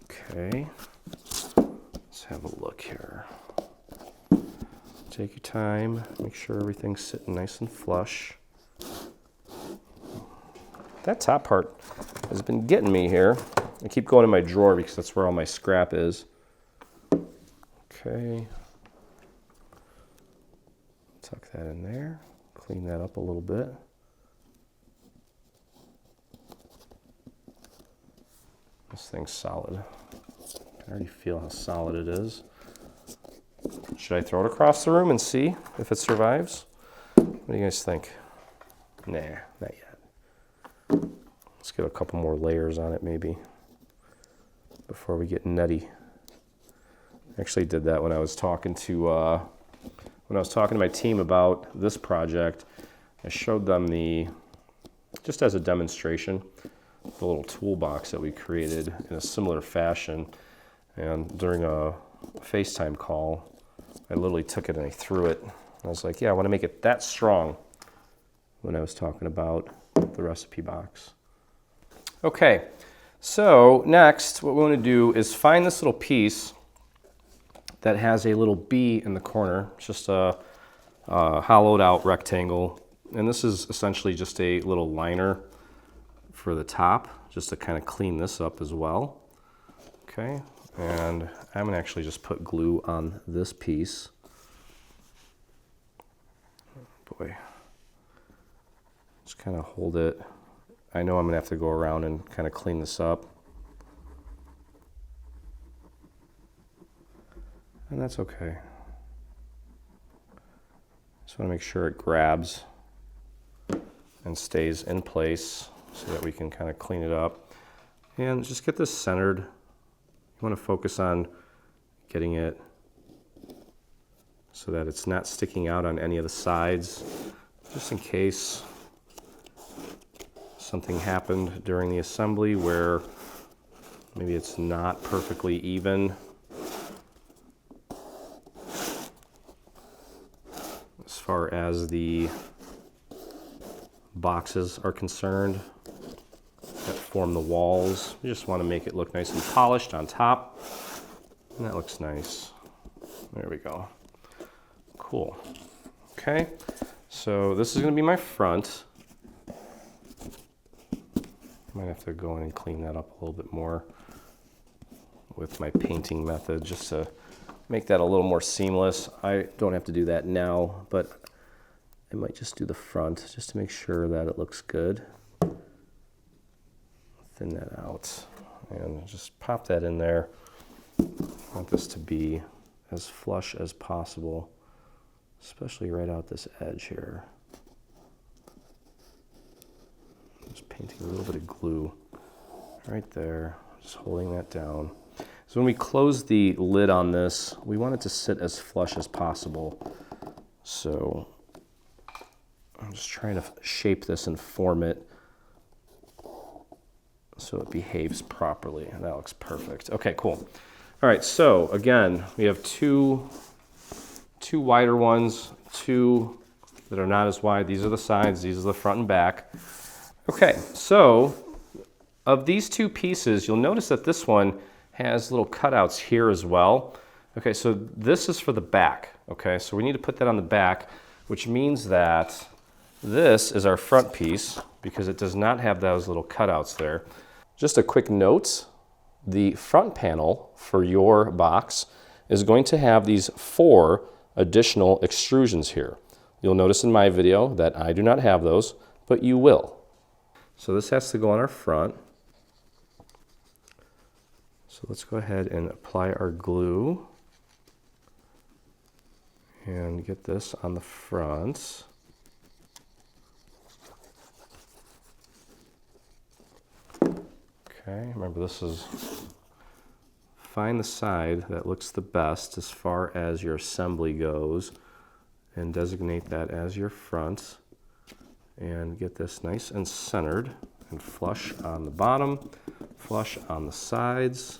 Okay, let's have a look here. Take your time, make sure everything's sitting nice and flush. That top part has been getting me here. I keep going in my drawer because that's where all my scrap is. Okay. Tuck that in there. Clean that up a little bit. This thing's solid. I can already feel how solid it is. Should I throw it across the room and see if it survives? What do you guys think? Nah, not yet. Let's get a couple more layers on it maybe before we get nutty. I actually did that when I was talking to my team about this project. I showed them just as a demonstration, the little toolbox that we created in a similar fashion. And during a FaceTime call, I literally took it and I threw it. I was like, yeah, I want to make it that strong when I was talking about the recipe box. Okay, so next what we want to do is find this little piece that has a little B in the corner. It's just a hollowed out rectangle. And this is essentially just a little liner for the top, just to kind of clean this up as well. Okay, and I'm gonna actually just put glue on this piece. Boy, just kind of hold it. I know I'm gonna have to go around and kind of clean this up. And that's okay. Just want to make sure it grabs and stays in place so that we can kind of clean it up. And just get this centered. You want to focus on getting it so that it's not sticking out on any of the sides, just in case something happened during the assembly where maybe it's not perfectly even. As far as the boxes are concerned that form the walls, we just want to make it look nice and polished on top, and that looks nice. There we go. Cool. Okay, so this is going to be my front. Might have to go in and clean that up a little bit more with my painting method just to make that a little more seamless. I don't have to do that now, but I might just do the front just to make sure that it looks good. Thin that out and just pop that in there. I want this to be as flush as possible, especially right out this edge here. Just painting a little bit of glue right there, just holding that down. So when we close the lid on this, we want it to sit as flush as possible. So I'm just trying to shape this and form it so it behaves properly, and that looks perfect. Okay, cool. All right, so again, we have two wider ones, two that are not as wide. These are the sides, these are the front and back. Okay, so of these two pieces, you'll notice that this one has little cutouts here as well. Okay, so this is for the back. Okay, so we need to put that on the back, which means that this is our front piece because it does not have those little cutouts there. Just a quick note, the front panel for your box is going to have these 4 additional extrusions here. You'll notice in my video that I do not have those, but you will. So this has to go on our front. So let's go ahead and apply our glue and get this on the front. Okay, remember this is, find the side that looks the best as far as your assembly goes and designate that as your front and get this nice and centered and flush on the bottom, flush on the sides.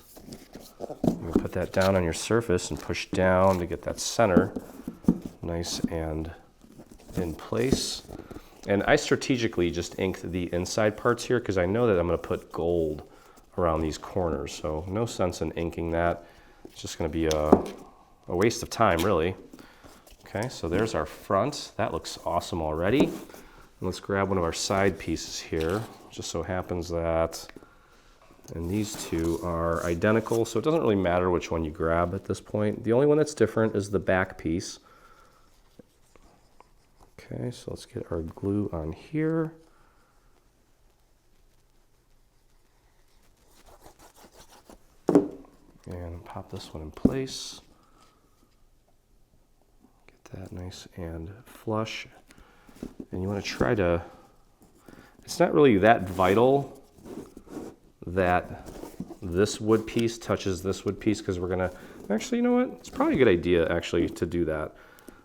You put that down on your surface and push down to get that center nice and in place. And I strategically just inked the inside parts here because I know that I'm going to put gold around these corners, so no sense in inking that. It's just going to be a waste of time, really. Okay, so there's our front. That looks awesome already. And let's grab one of our side pieces here. Just so happens that, and these two are identical, so it doesn't really matter which one you grab at this point. The only one that's different is the back piece. Okay, so let's get our glue on here. And pop this one in place. Get that nice and flush. And you want to try to, it's not really that vital that this wood piece touches this wood piece, because we're gonna, actually, you know what? It's probably a good idea actually to do that.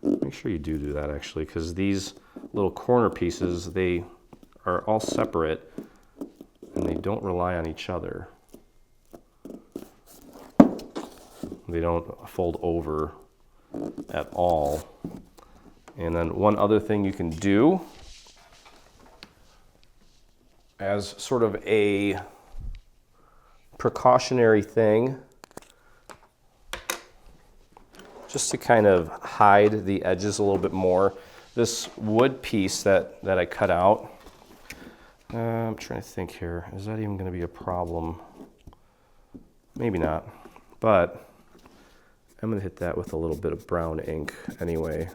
Make sure you do that actually, because these little corner pieces, they are all separate and they don't rely on each other. They don't fold over at all. And then one other thing you can do as sort of a precautionary thing, just to kind of hide the edges a little bit more, this wood piece that I cut out, I'm trying to think here, is that even going to be a problem? Maybe not, but I'm going to hit that with a little bit of brown ink anyway,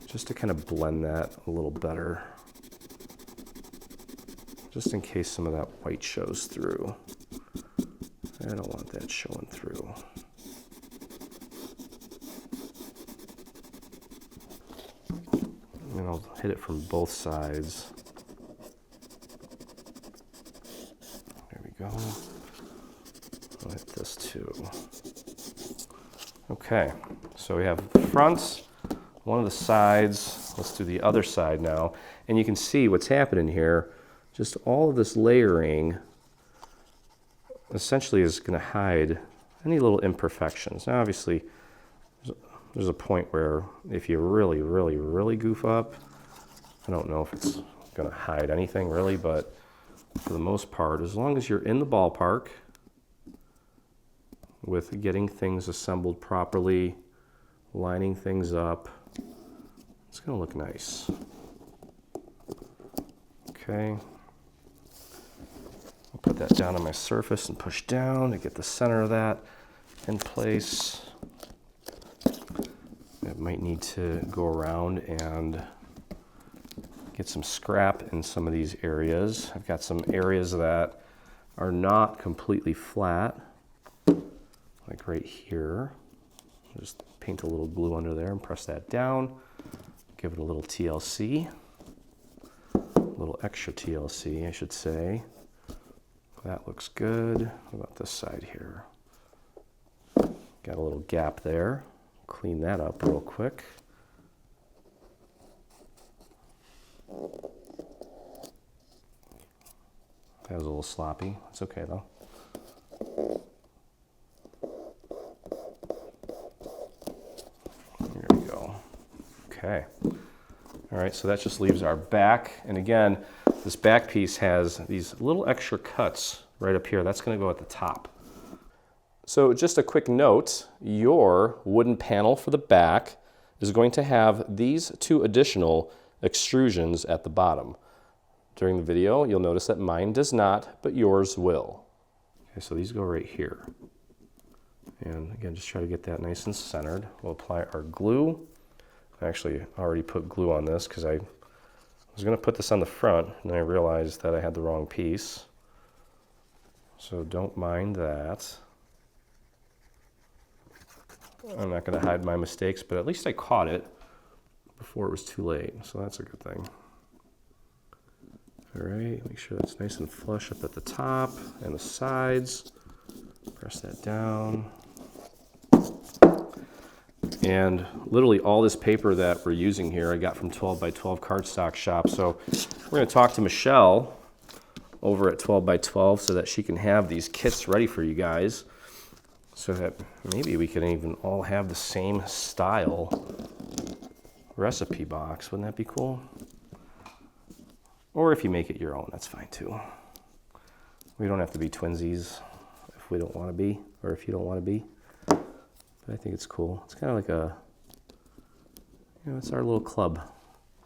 just to kind of blend that a little better, just in case some of that white shows through. I don't want that showing through. And I'll hit it from both sides. There we go. I'll hit this too. Okay, so we have the fronts, one of the sides. Let's do the other side now. And you can see what's happening here. Just all of this layering essentially is going to hide any little imperfections. Now, obviously, there's a point where if you really goof up, I don't know if it's going to hide anything really, but for the most part, as long as you're in the ballpark with getting things assembled properly, lining things up, it's going to look nice. Okay. I'll put that down on my surface and push down to get the center of that in place. I might need to go around and get some scrap in some of these areas. I've got some areas that are not completely flat, like right here. Just paint a little glue under there and press that down. Give it a little TLC, a little extra TLC, I should say. That looks good. What about this side here? Got a little gap there. Clean that up real quick. That was a little sloppy. It's okay though. There we go. Okay. All right, so that just leaves our back. And again, this back piece has these little extra cuts right up here. That's going to go at the top. So just a quick note, your wooden panel for the back is going to have these two additional extrusions at the bottom. During the video, you'll notice that mine does not, but yours will. Okay, so these go right here. And again, just try to get that nice and centered. We'll apply our glue. I actually already put glue on this because I was going to put this on the front, and I realized that I had the wrong piece. So don't mind that. I'm not going to hide my mistakes, but at least I caught it before it was too late, so that's a good thing. All right, make sure that's nice and flush up at the top and the sides. Press that down. And literally all this paper that we're using here I got from 12 by 12 cardstock shop. So we're going to talk to Michelle over at 12 by 12 so that she can have these kits ready for you guys, so that maybe we can even all have the same style recipe box. Wouldn't that be cool? Or if you make it your own, that's fine too. We don't have to be twinsies if we don't want to be, or if you don't want to be. But I think it's cool. It's kind of like a, you know, it's our little club.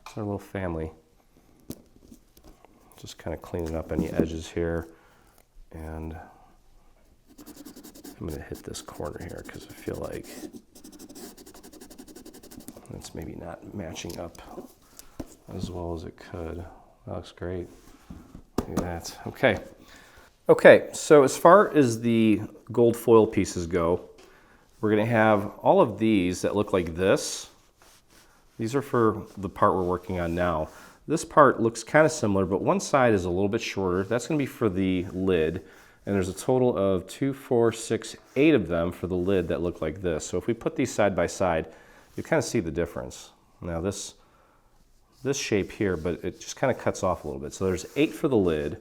It's our little family. Just kind of cleaning up any edges here. And I'm going to hit this corner here because I feel like it's maybe not matching up as well as it could. That looks great. Look at that. Okay. Okay, so as far as the gold foil pieces go, we're going to have all of these that look like this. These are for the part we're working on now. this part looks kind of similar, but one side is a little bit shorter. That's going to be for the lid. And there's a total of 2, 4, 6, 8 of them for the lid that look like this. So if we put these side by side, you kind of see the difference. Now this shape here, but it just kind of cuts off a little bit. So there's 8 for the lid.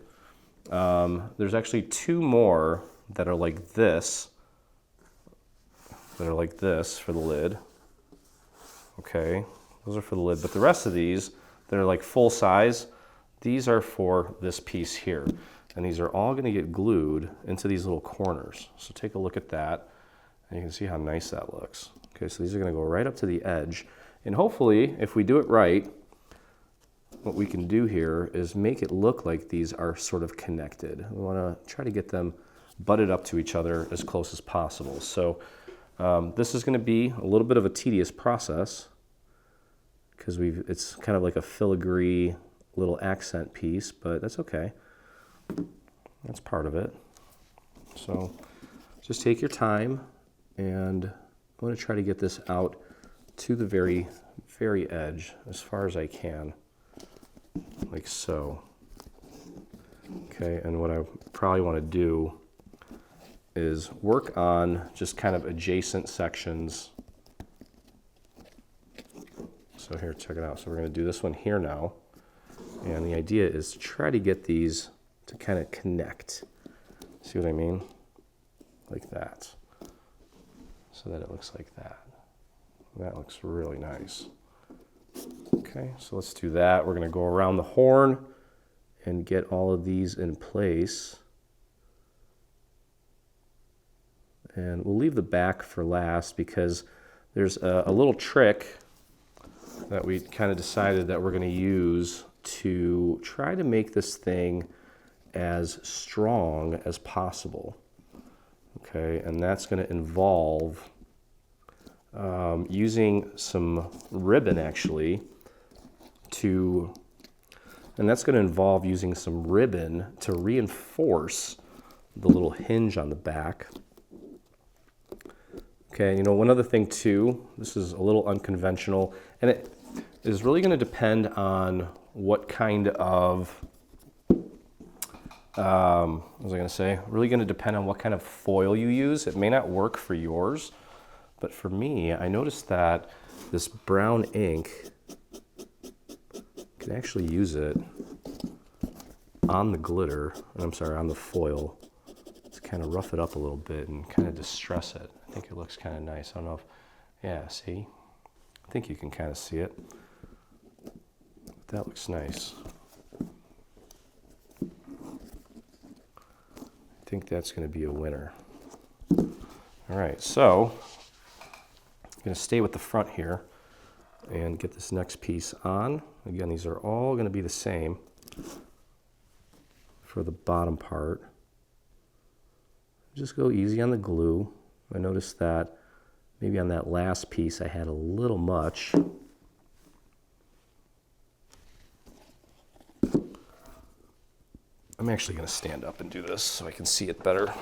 There's actually 2 more that are like this, for the lid. Okay, those are for the lid. But the rest of these that are like full size, these are for this piece here. And these are all going to get glued into these little corners. So take a look at that, and you can see how nice that looks. Okay, so these are going to go right up to the edge. And hopefully, if we do it right, what we can do here is make it look like these are sort of connected. We want to try to get them butted up to each other as close as possible. So this is going to be a little bit of a tedious process because it's kind of like a filigree little accent piece, but that's okay. That's part of it. So just take your time, and I'm going to try to get this out to the very, very edge as far as I can, like so. Okay, and what I probably want to do is work on just kind of adjacent sections. So here, check it out. So we're going to do this one here now, and the idea is to try to get these to kind of connect. See what I mean? Like that. So that it looks like that. That looks really nice. Okay, so let's do that. We're going to go around the horn and get all of these in place. And we'll leave the back for last because there's a little trick that we kind of decided that we're going to use to try to make this thing as strong as possible. Okay, and that's going to involve using some ribbon actually to reinforce the little hinge on the back. Okay, you know, one other thing too, this is a little unconventional, and it is really going to depend on what kind of what was I going to say? Really going to depend on what kind of foil you use. It may not work for yours, but for me, I noticed that this brown ink, you can actually use it on the glitter, on the foil, to kind of rough it up a little bit and kind of distress it. I think it looks kind of nice. I don't know if, yeah, see? I think you can kind of see it. That looks nice. I think that's going to be a winner. All right, so I'm going to stay with the front here and get this next piece on. Again, these are all going to be the same for the bottom part. Just go easy on the glue. I noticed that maybe on that last piece I had a little much. I'm actually going to stand up and do this so I can see it better.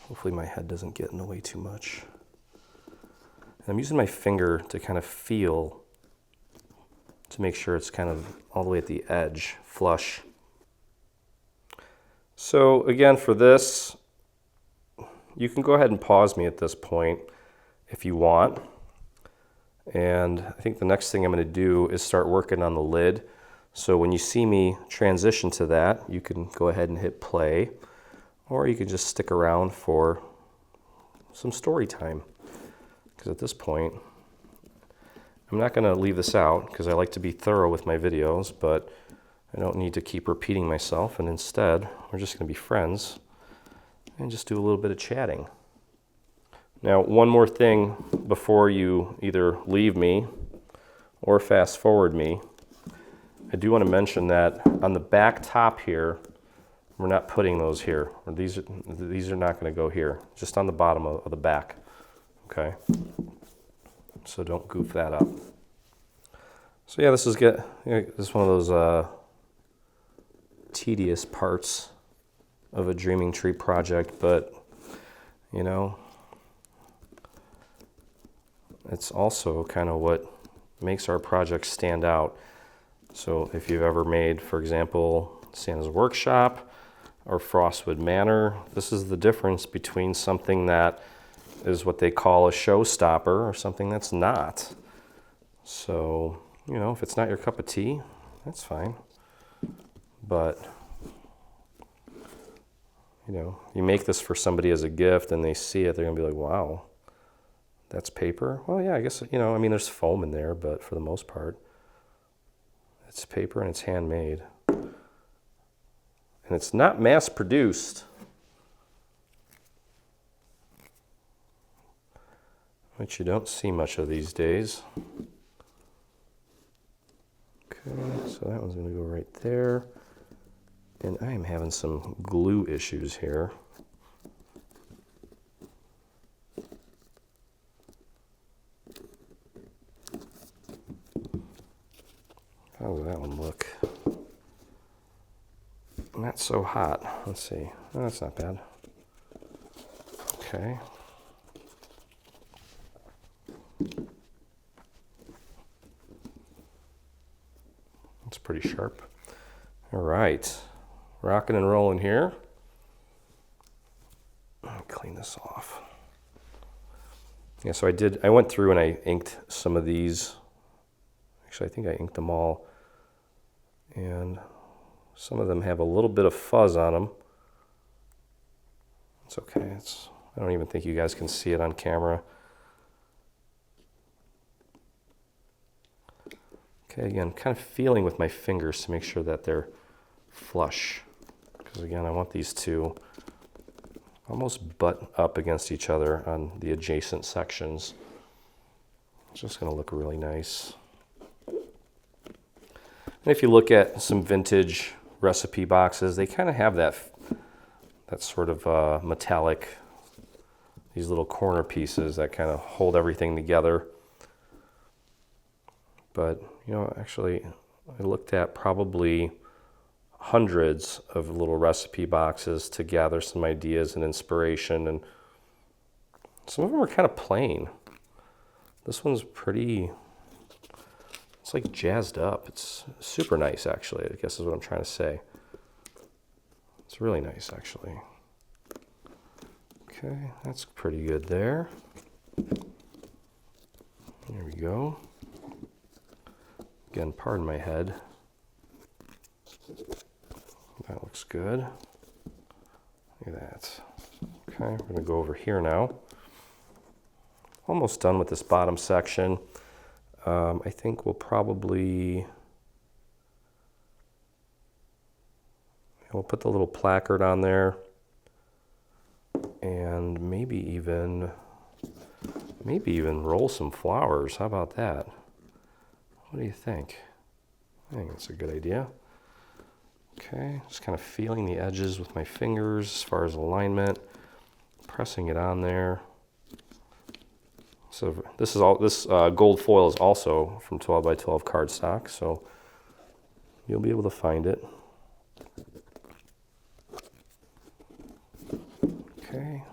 Hopefully my head doesn't get in the way too much. And I'm using my finger to kind of feel to make sure it's kind of all the way at the edge, flush. So again, for this, you can go ahead and pause me at this point if you want. And I think the next thing I'm going to do is start working on the lid. So when you see me transition to that, you can go ahead and hit play, or you can just stick around for some story time. Because at this point, I'm not going to leave this out because I like to be thorough with my videos, but I don't need to keep repeating myself, and instead, we're just going to be friends and just do a little bit of chatting. Now, one more thing before you either leave me or fast forward me, I do want to mention that on the back top here, we're not putting those here. These are not going to go here, just on the bottom of the back, okay? So don't goof that up. So yeah, this is one of those tedious parts of a Dreaming Tree project, but you know, it's also kind of what makes our project stand out. So if you've ever made, for example, Santa's Workshop or Frostwood Manor, this is the difference between something that is what they call a showstopper or something that's not. So, you know, if it's not your cup of tea, that's fine. But, you know, you make this for somebody as a gift and they see it, they're gonna be like, wow, that's paper? Well, yeah, I guess, you know, I mean, there's foam in there, but for the most part, it's paper and it's handmade. And it's not mass produced, which you don't see much of these days. Okay, so that one's gonna go right there. And I am having some glue issues here. How does that one look? Not so hot. Let's see. Oh, that's not bad. Okay. It's pretty sharp. All right. Rocking and rolling here. Let me clean this off. Yeah, so I went through and I inked some of these. Actually, I think I inked them all. And some of them have a little bit of fuzz on them. It's okay. I don't even think you guys can see it on camera. Okay, again, kind of feeling with my fingers to make sure that they're flush. Because again, I want these to almost butt up against each other on the adjacent sections. It's just going to look really nice. And if you look at some vintage recipe boxes, they kind of have that sort of metallic, these little corner pieces that kind of hold everything together. But, you know, actually, I looked at probably hundreds of little recipe boxes to gather some ideas and inspiration, and some of them are kind of plain. This one's pretty, it's like jazzed up. It's super nice, actually, I guess is what I'm trying to say. It's really nice, actually. Okay, that's pretty good there. There we go. Again, pardon my head. That looks good. Look at that. Okay, we're going to go over here now. Almost done with this bottom section. I think we'll probably... We'll put the little placard on there. And maybe even roll some flowers. How about that? What do you think? I think that's a good idea. Okay, just kind of feeling the edges with my fingers as far as alignment, pressing it on there. So this gold foil is also from 12 by 12 cardstock, so you'll be able to find it. Okay,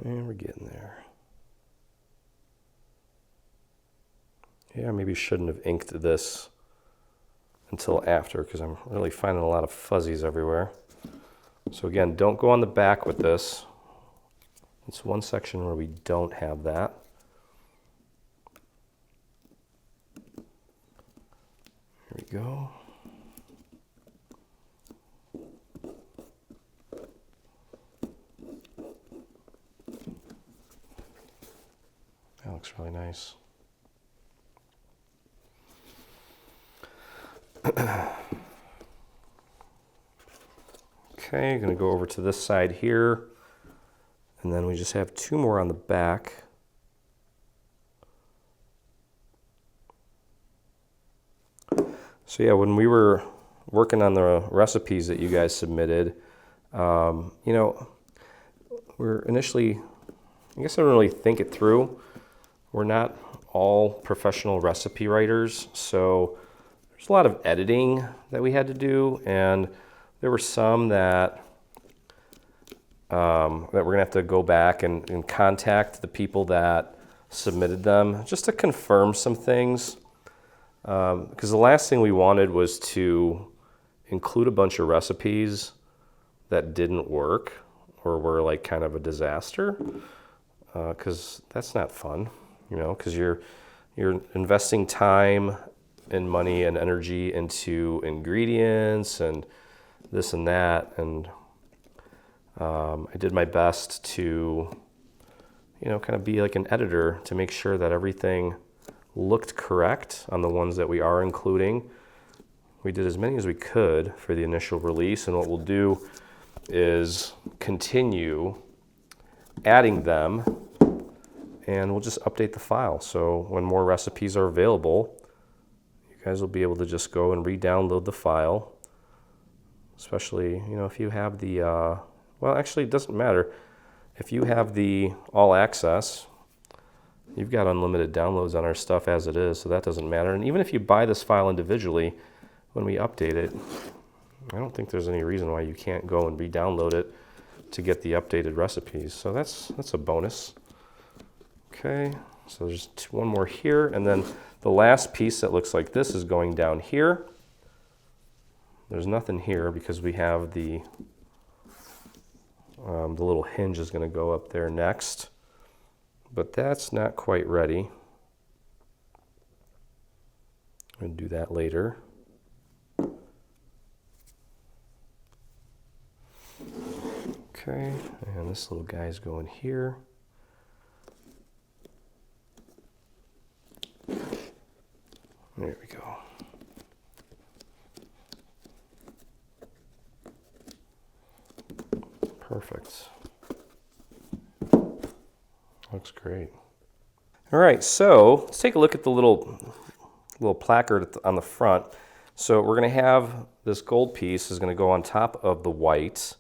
and we're getting there. Yeah, maybe shouldn't have inked this until after because I'm really finding a lot of fuzzies everywhere. So again, don't go on the back with this. It's one section where we don't have that. Here we go. That looks really nice. Okay, I'm going to go over to this side here, and then we just have two more on the back. So yeah, when we were working on the recipes that you guys submitted, you know, we're initially, I guess I didn't really think it through. We're not all professional recipe writers, so there's a lot of editing that we had to do, and there were some that we're gonna have to go back and contact the people that submitted them just to confirm some things. Because the last thing we wanted was to include a bunch of recipes that didn't work or were like kind of a disaster, because that's not fun, you know, because you're investing time and money and energy into ingredients and this and that, and I did my best to, you know, kind of be like an editor to make sure that everything looked correct on the ones that we are including. We did as many as we could for the initial release, and what we'll do is continue adding them, and we'll just update the file. So when more recipes are available, you guys will be able to just go and re-download the file, especially, you know, if you have the, well, actually it doesn't matter. If you have the all access, you've got unlimited downloads on our stuff as it is, so that doesn't matter. And even if you buy this file individually, when we update it, I don't think there's any reason why you can't go and re-download it to get the updated recipes. So that's a bonus. Okay, so there's one more here, and then the last piece that looks like this is going down here. There's nothing here because we have the little hinge is going to go up there next, but that's not quite ready. I'm going to do that later. Okay, and this little guy's going here. There we go. Perfect. Looks great. All right, so let's take a look at the little placard on the front. So we're going to have this gold piece is going to go on top of the white,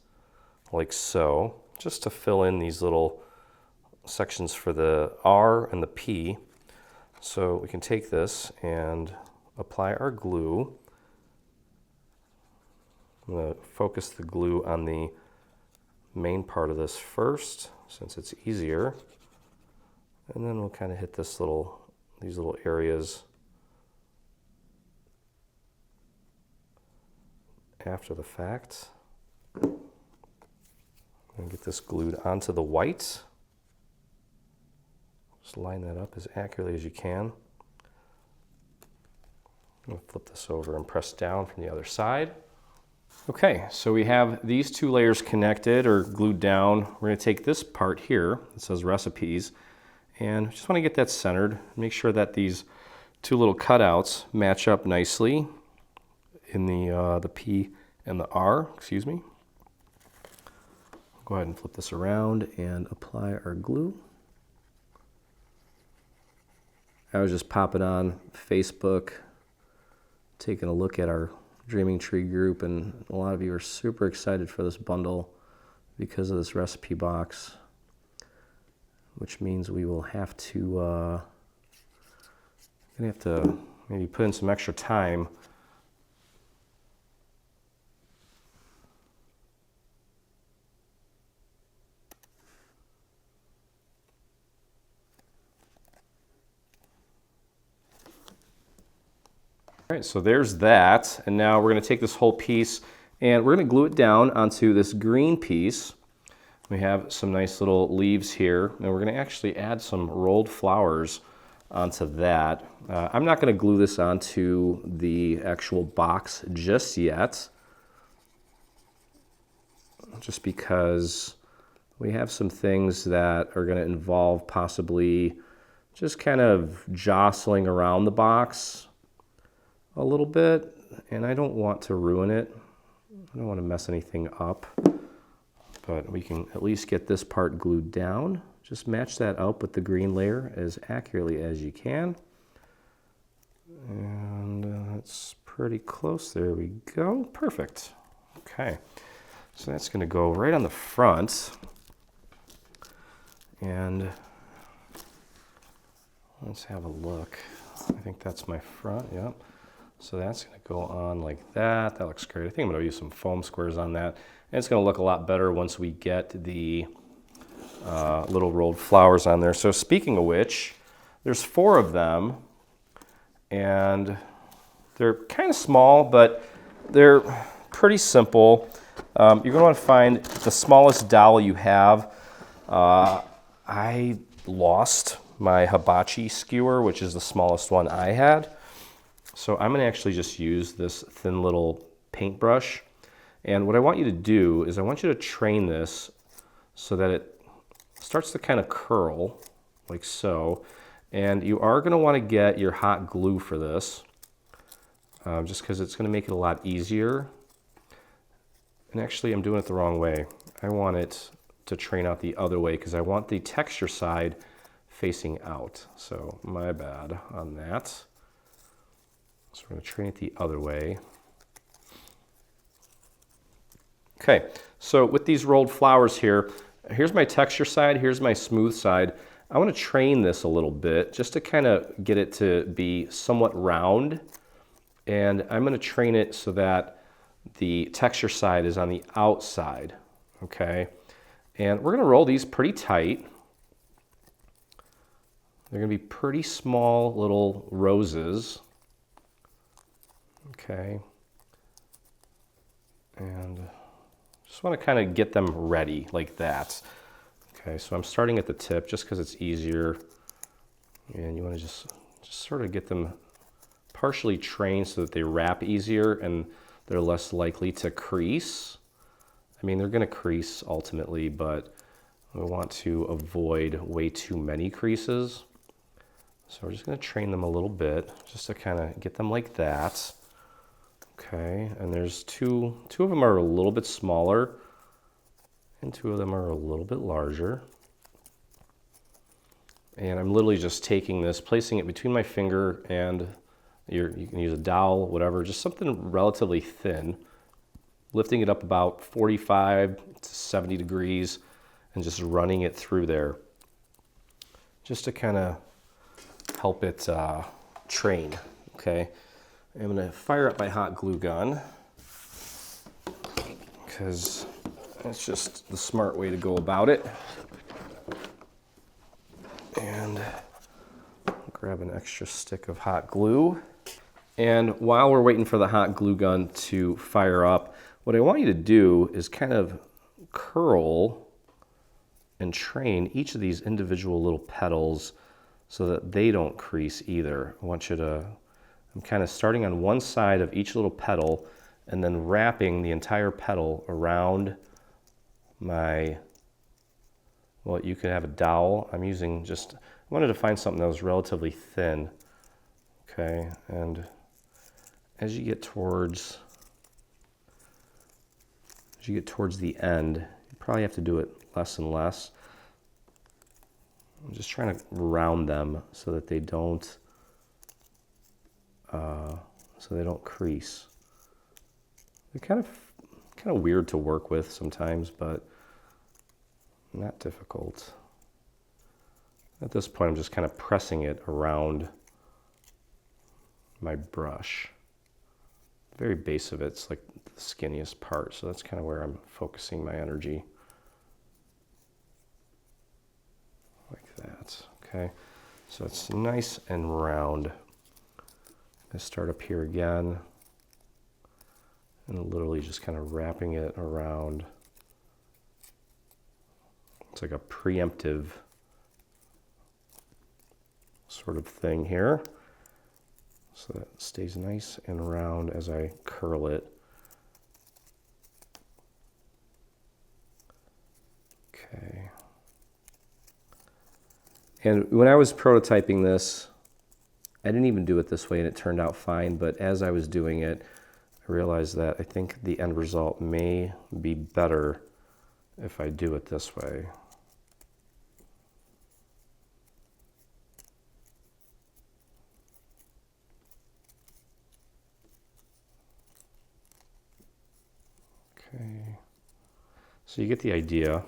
like so, just to fill in these little sections for the R and the P. So we can take this and apply our glue. I'm going to focus the glue on the main part of this first, since it's easier. And then we'll kind of hit these little areas after the fact. And get this glued onto the white. Just line that up as accurately as you can. I'm going to flip this over and press down from the other side. Okay, so we have these two layers connected or glued down. We're going to take this part here that says recipes, and just want to get that centered. Make sure that these two little cutouts match up nicely in the P and the R, excuse me. Go ahead and flip this around and apply our glue. I was just popping on Facebook, taking a look at our Dreaming Tree group, and a lot of you are super excited for this bundle because of this recipe box, which means we will have to maybe put in some extra time. All right, so there's that, and now we're going to take this whole piece and we're going to glue it down onto this green piece. We have some nice little leaves here, and we're going to actually add some rolled flowers onto that. I'm not going to glue this onto the actual box just yet, just because we have some things that are going to involve possibly just kind of jostling around the box a little bit, and I don't want to ruin it. I don't want to mess anything up, but we can at least get this part glued down. Just match that up with the green layer as accurately as you can. And it's pretty close. There we go. Perfect. Okay. So that's going to go right on the front. And let's have a look. I think that's my front. Yep. So that's going to go on like that. That looks great. I think I'm going to use some foam squares on that. And it's going to look a lot better once we get the little rolled flowers on there. So speaking of which, there's 4 of them, and they're kind of small, but they're pretty simple. You're going to want to find the smallest dowel you have. I lost my hibachi skewer, which is the smallest one I had. So I'm going to actually just use this thin little paintbrush. And what I want you to do is I want you to train this so that it starts to kind of curl, like so. And you are going to want to get your hot glue for this, just because it's going to make it a lot easier. And actually, I'm doing it the wrong way. I want it to train out the other way because I want the texture side facing out. So my bad on that. So we're going to train it the other way. Okay, so with these rolled flowers here, here's my texture side, here's my smooth side. I want to train this a little bit just to kind of get it to be somewhat round. And I'm going to train it so that the texture side is on the outside, okay? And we're going to roll these pretty tight. They're going to be pretty small little roses, okay? And just want to kind of get them ready like that. Okay, so I'm starting at the tip just because it's easier. And you want to just sort of get them partially trained so that they wrap easier and they're less likely to crease. I mean, they're going to crease ultimately, but we want to avoid way too many creases. So we're just going to train them a little bit just to kind of get them like that. Okay, and there's two of them are a little bit smaller and 2 of them are a little bit larger. And I'm literally just taking this, placing it between my finger and you can use a dowel, whatever, just something relatively thin, lifting it up about 45 to 70 degrees and just running it through there just to kind of help it train, okay? I'm going to fire up my hot glue gun because that's just the smart way to go about it. And grab an extra stick of hot glue. And while we're waiting for the hot glue gun to fire up, what I want you to do is kind of curl and train each of these individual little petals so that they don't crease either. I want you to, I'm kind of starting on one side of each little petal and then wrapping the entire petal around my, well, you could have a dowel. I'm using just, I wanted to find something that was relatively thin. Okay, and as you get towards the end, you probably have to do it less and less. I'm just trying to round them so that they don't crease. They're kind of weird to work with sometimes, but not difficult. At this point, I'm just kind of pressing it around my brush. The very base of it's like the skinniest part, so that's kind of where I'm focusing my energy. Like that, okay? So it's nice and round. I start up here again and literally just kind of wrapping it around. It's like a preemptive sort of thing here. So that it stays nice and round as I curl it. Okay. And when I was prototyping this, I didn't even do it this way and it turned out fine, but as I was doing it, I realized that I think the end result may be better if I do it this way. Okay, so you get the idea.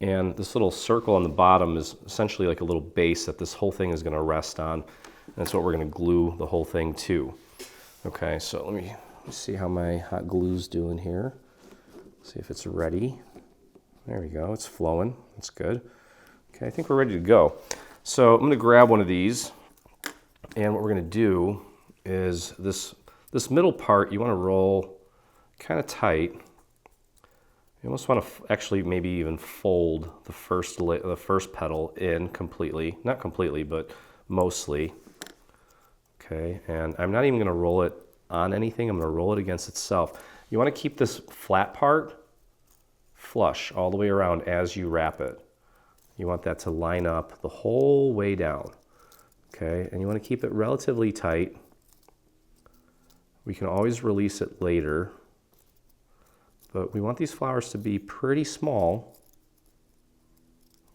And this little circle on the bottom is essentially like a little base that this whole thing is going to rest on. And that's what we're going to glue the whole thing to. Okay, so let me see how my hot glue's doing here. See if it's ready. There we go, it's flowing, that's good. Okay, I think we're ready to go. So I'm going to grab one of these, and what we're going to do is this middle part you want to roll kind of tight. You almost want to actually maybe even fold the first petal in completely, not completely, but mostly. Okay, and I'm not even going to roll it on anything. I'm going to roll it against itself. You want to keep this flat part flush all the way around as you wrap it. You want that to line up the whole way down. Okay, and you want to keep it relatively tight. We can always release it later, but we want these flowers to be pretty small.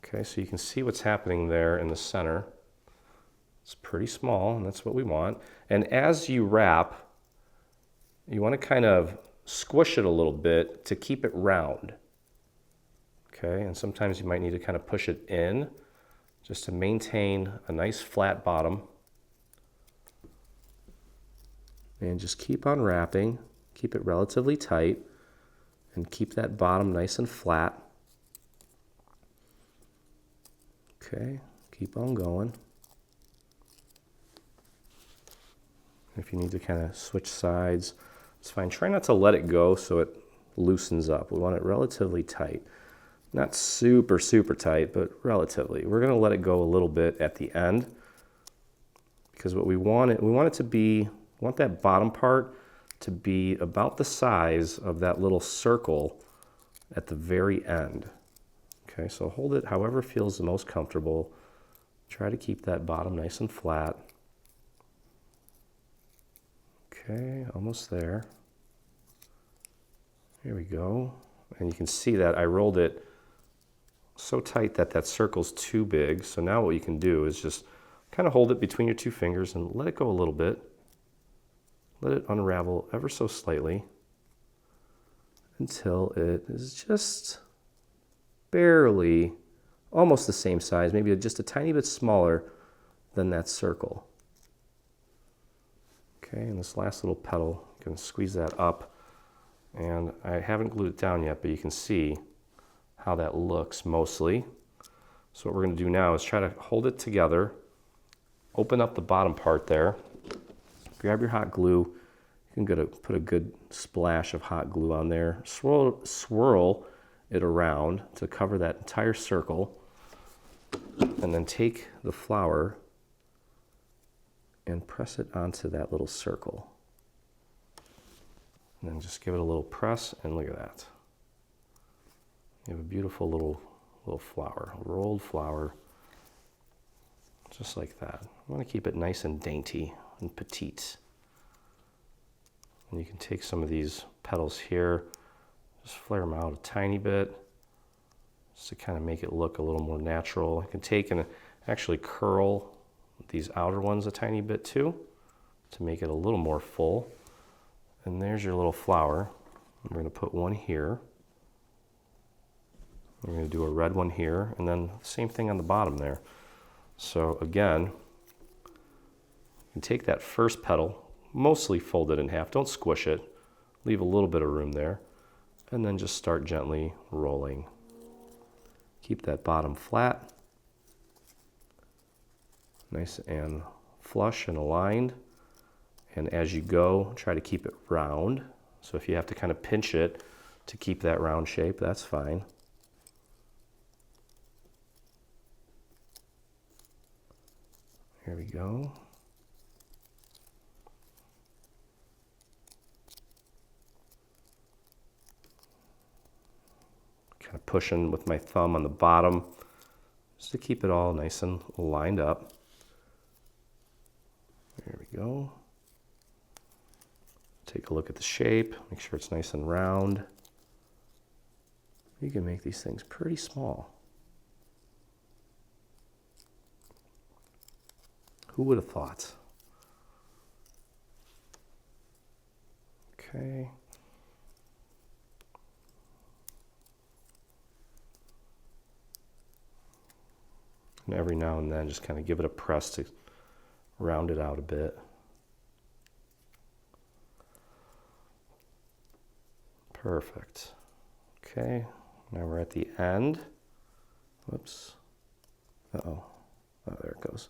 Okay, so you can see what's happening there in the center. It's pretty small, and that's what we want. And as you wrap, you want to kind of squish it a little bit to keep it round. Okay, and sometimes you might need to kind of push it in just to maintain a nice flat bottom. And just keep on wrapping, keep it relatively tight, and keep that bottom nice and flat. Okay, keep on going. If you need to kind of switch sides, it's fine. Try not to let it go so it loosens up. We want it relatively tight. Not super, super tight, but relatively. We're going to let it go a little bit at the end because what we want it to be, we want that bottom part to be about the size of that little circle at the very end. Okay, so hold it however feels the most comfortable. Try to keep that bottom nice and flat. Okay, almost there. Here we go. And you can see that I rolled it so tight that that circle's too big. So now what you can do is just kind of hold it between your two fingers and let it go a little bit. Let it unravel ever so slightly until it is just barely almost the same size, maybe just a tiny bit smaller than that circle. Okay, and this last little petal, you can squeeze that up. And I haven't glued it down yet, but you can see how that looks mostly. So what we're going to do now is try to hold it together, open up the bottom part there, grab your hot glue. You can put a good splash of hot glue on there, swirl it around to cover that entire circle, and then take the flower and press it onto that little circle. And then just give it a little press, and look at that. You have a beautiful little flower, a rolled flower, just like that. I want to keep it nice and dainty and petite. And you can take some of these petals here, just flare them out a tiny bit, just to kind of make it look a little more natural. You can take and actually curl these outer ones a tiny bit too, to make it a little more full. And there's your little flower. We're going to put one here. We're going to do a red one here, and then the same thing on the bottom there. So again, you can take that first petal, mostly fold it in half. Don't squish it. Leave a little bit of room there. And then just start gently rolling. Keep that bottom flat. Nice and flush and aligned. And as you go, try to keep it round. So if you have to kind of pinch it to keep that round shape, that's fine. Here we go. Kind of pushing with my thumb on the bottom just to keep it all nice and lined up. There we go. Take a look at the shape, make sure it's nice and round. You can make these things pretty small. Who would have thought? Okay. And every now and then just kind of give it a press to round it out a bit. Perfect. Okay, now we're at the end. Whoops. Uh-oh. Oh, there it goes.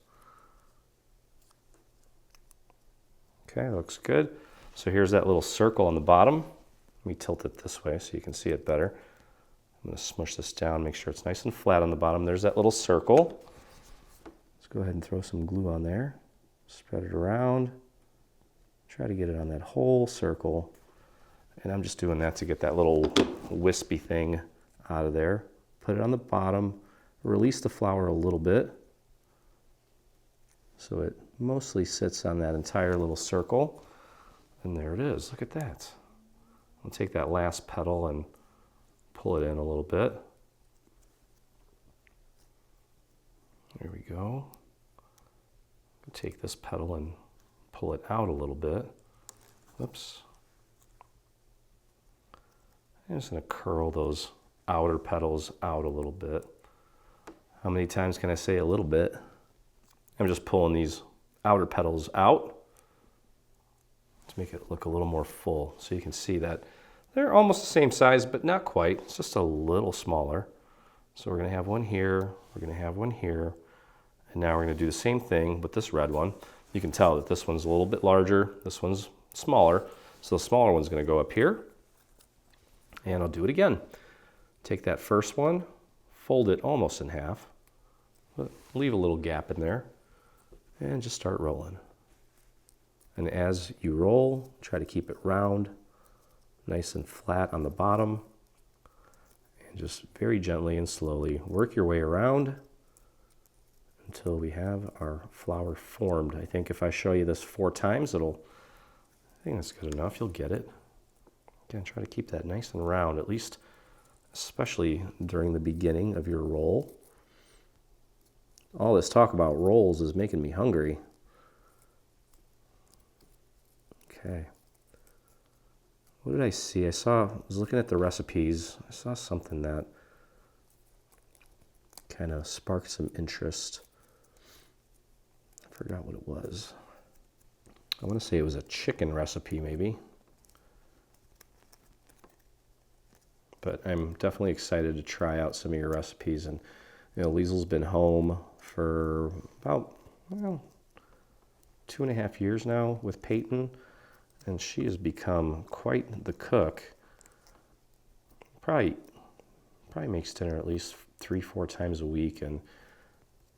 Okay, looks good. So here's that little circle on the bottom. Let me tilt it this way so you can see it better. I'm going to smush this down, make sure it's nice and flat on the bottom. There's that little circle. Let's go ahead and throw some glue on there. Spread it around. Try to get it on that whole circle. And I'm just doing that to get that little wispy thing out of there. Put it on the bottom. Release the flour a little bit so it mostly sits on that entire little circle. And there it is. Look at that. I'll take that last petal and pull it in a little bit. There we go. Take this petal and pull it out a little bit. Oops. I'm just going to curl those outer petals out a little bit. How many times can I say a little bit? I'm just pulling these outer petals out to make it look a little more full. So you can see that they're almost the same size, but not quite. It's just a little smaller. So we're going to have one here, we're going to have one here, and now we're going to do the same thing with this red one. You can tell that this one's a little bit larger, this one's smaller. So the smaller one's going to go up here. And I'll do it again. Take that first one, fold it almost in half, but leave a little gap in there, and just start rolling. And as you roll, try to keep it round, nice and flat on the bottom, and just very gently and slowly work your way around until we have our flower formed. I think if I show you this 4 times, I think that's good enough. You'll get it. Again, try to keep that nice and round, at least, especially during the beginning of your roll. All this talk about rolls is making me hungry. Okay. What did I see? I was looking at the recipes. I saw something that kind of sparked some interest. I forgot what it was. I want to say it was a chicken recipe, maybe. But I'm definitely excited to try out some of your recipes. And Liesel's been home for about 2.5 years now with Peyton, and she has become quite the cook. Probably makes dinner at least 3-4 times a week, and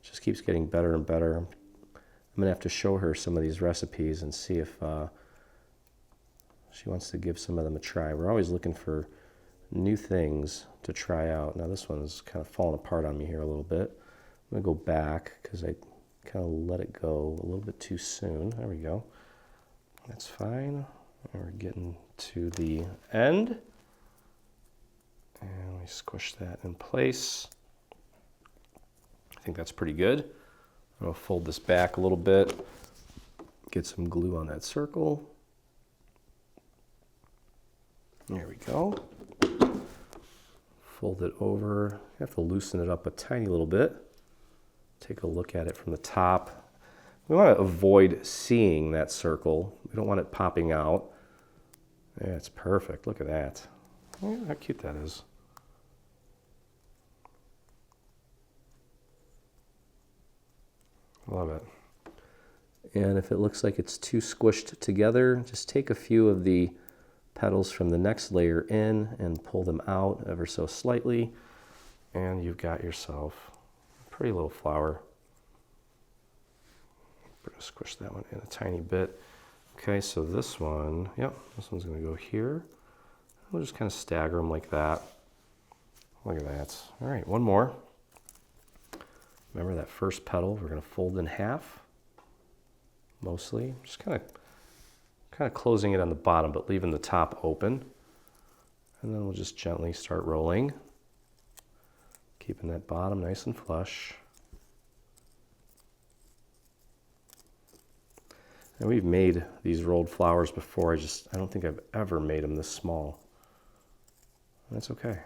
just keeps getting better and better. I'm gonna have to show her some of these recipes and see if she wants to give some of them a try. We're always looking for new things to try out. Now this one's kind of falling apart on me here a little bit. I'm gonna go back because I kind of let it go a little bit too soon. There we go. That's fine. And we're getting to the end. And we squish that in place. I think that's pretty good. I'm gonna fold this back a little bit, get some glue on that circle. There we go. Fold it over. You have to loosen it up a tiny little bit. Take a look at it from the top. We want to avoid seeing that circle. We don't want it popping out. Yeah, it's perfect. Look at that. Yeah, how cute that is. Love it. And if it looks like it's too squished together, just take a few of the petals from the next layer in and pull them out ever so slightly, and you've got yourself a pretty little flower. We're going to squish that one in a tiny bit. Okay, so this one, this one's going to go here. We'll just kind of stagger them like that. Look at that. All right, one more. Remember that first petal, we're going to fold in half, mostly. Just kind of closing it on the bottom, but leaving the top open. And then we'll just gently start rolling, keeping that bottom nice and flush. And we've made these rolled flowers before. I don't think I've ever made them this small. That's okay.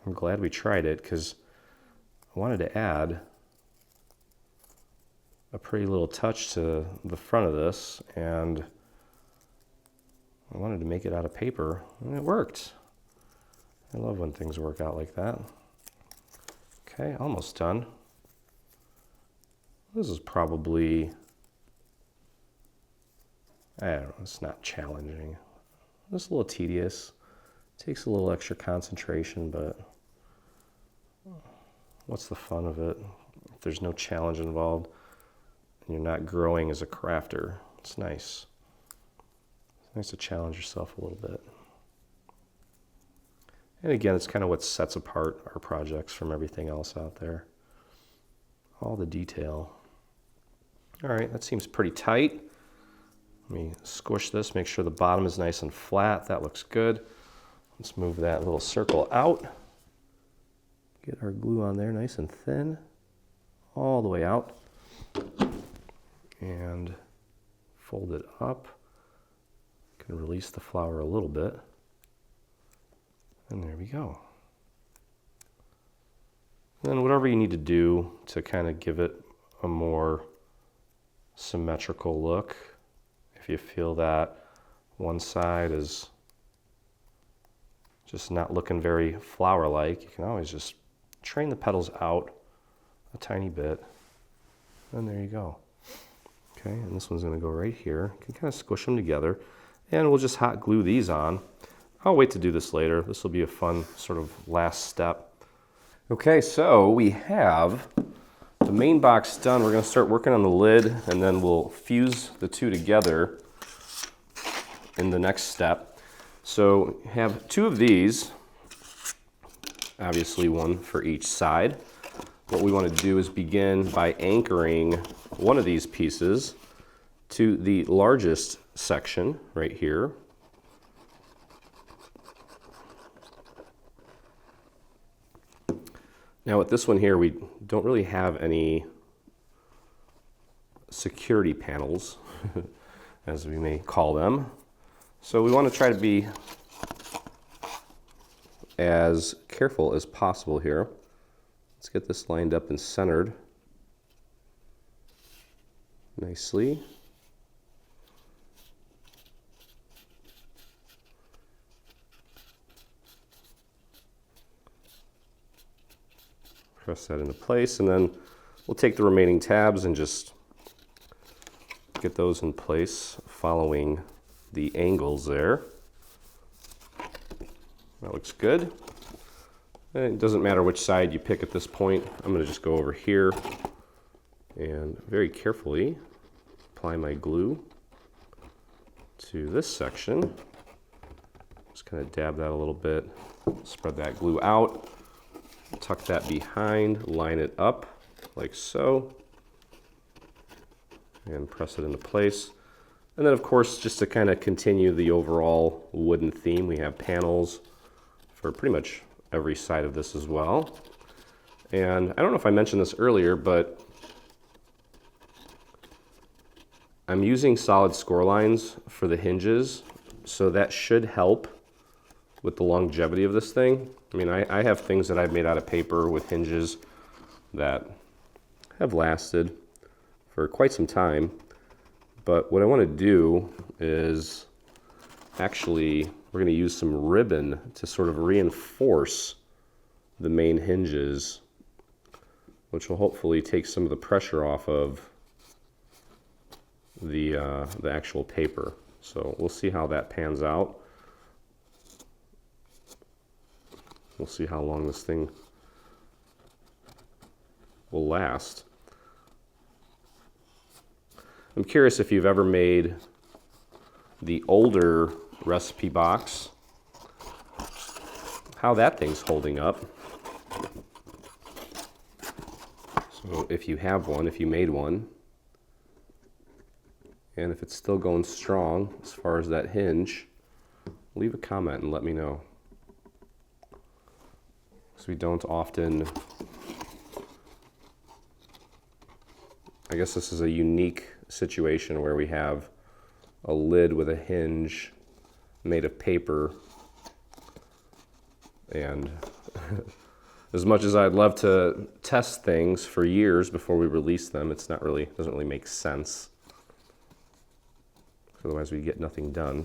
I'm glad we tried it because I wanted to add a pretty little touch to the front of this, and I wanted to make it out of paper, and it worked. I love when things work out like that. Okay, almost done. This is probably, I don't know, it's not challenging. It's a little tedious. Takes a little extra concentration, but what's the fun of it? If there's no challenge involved and you're not growing as a crafter, it's nice. It's nice to challenge yourself a little bit. And again, it's kind of what sets apart our projects from everything else out there. All the detail. All right, that seems pretty tight. Let me squish this, make sure the bottom is nice and flat. That looks good. Let's move that little circle out. Get our glue on there nice and thin, all the way out. And fold it up. Can release the flower a little bit. And there we go. And then whatever you need to do to kind of give it a more symmetrical look. If you feel that one side is just not looking very flower-like, you can always just train the petals out a tiny bit. And there you go. Okay, and this one's going to go right here. You can kind of squish them together. And we'll just hot glue these on. I'll wait to do this later. This will be a fun sort of last step. Okay, so we have the main box done. We're going to start working on the lid, and then we'll fuse the two together in the next step. So have two of these, obviously one for each side. What we want to do is begin by anchoring one of these pieces to the largest section right here. Now with this one here, we don't really have any security panels, as we may call them. So we want to try to be as careful as possible here. Let's get this lined up and centered nicely. Press that into place, and then we'll take the remaining tabs and just get those in place following the angles there. That looks good. And it doesn't matter which side you pick at this point. I'm going to just go over here and very carefully apply my glue to this section. Just kind of dab that a little bit, spread that glue out. Tuck that behind, line it up like so, and press it into place. And then of course, just to kind of continue the overall wooden theme, we have panels for pretty much every side of this as well. And I don't know if I mentioned this earlier, but I'm using solid score lines for the hinges, so that should help with the longevity of this thing. I mean, I have things that I've made out of paper with hinges that have lasted for quite some time. But what I want to do is actually, we're going to use some ribbon to sort of reinforce the main hinges, which will hopefully take some of the pressure off of the actual paper. So we'll see how that pans out. We'll see how long this thing will last. I'm curious if you've ever made the older recipe box, how that thing's holding up. So if you have one, if you made one, and if it's still going strong as far as that hinge, leave a comment and let me know. So we don't often, I guess this is a unique situation where we have a lid with a hinge made of paper, and as much as I'd love to test things for years before we release them, it's not really, doesn't really make sense. Otherwise we get nothing done.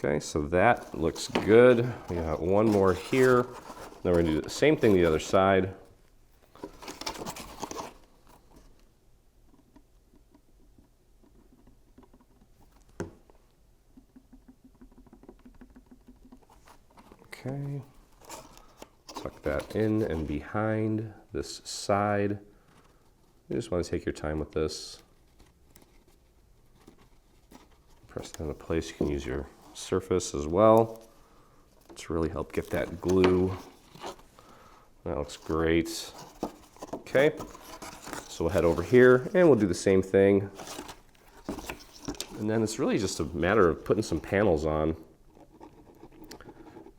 Okay, so that looks good. We got one more here. Then we're going to do the same thing the other side. Tuck that in and behind this side. You just want to take your time with this. Press that into place. You can use your surface as well to really help get that glue. That looks great. Okay, so we'll head over here and we'll do the same thing. And then it's really just a matter of putting some panels on.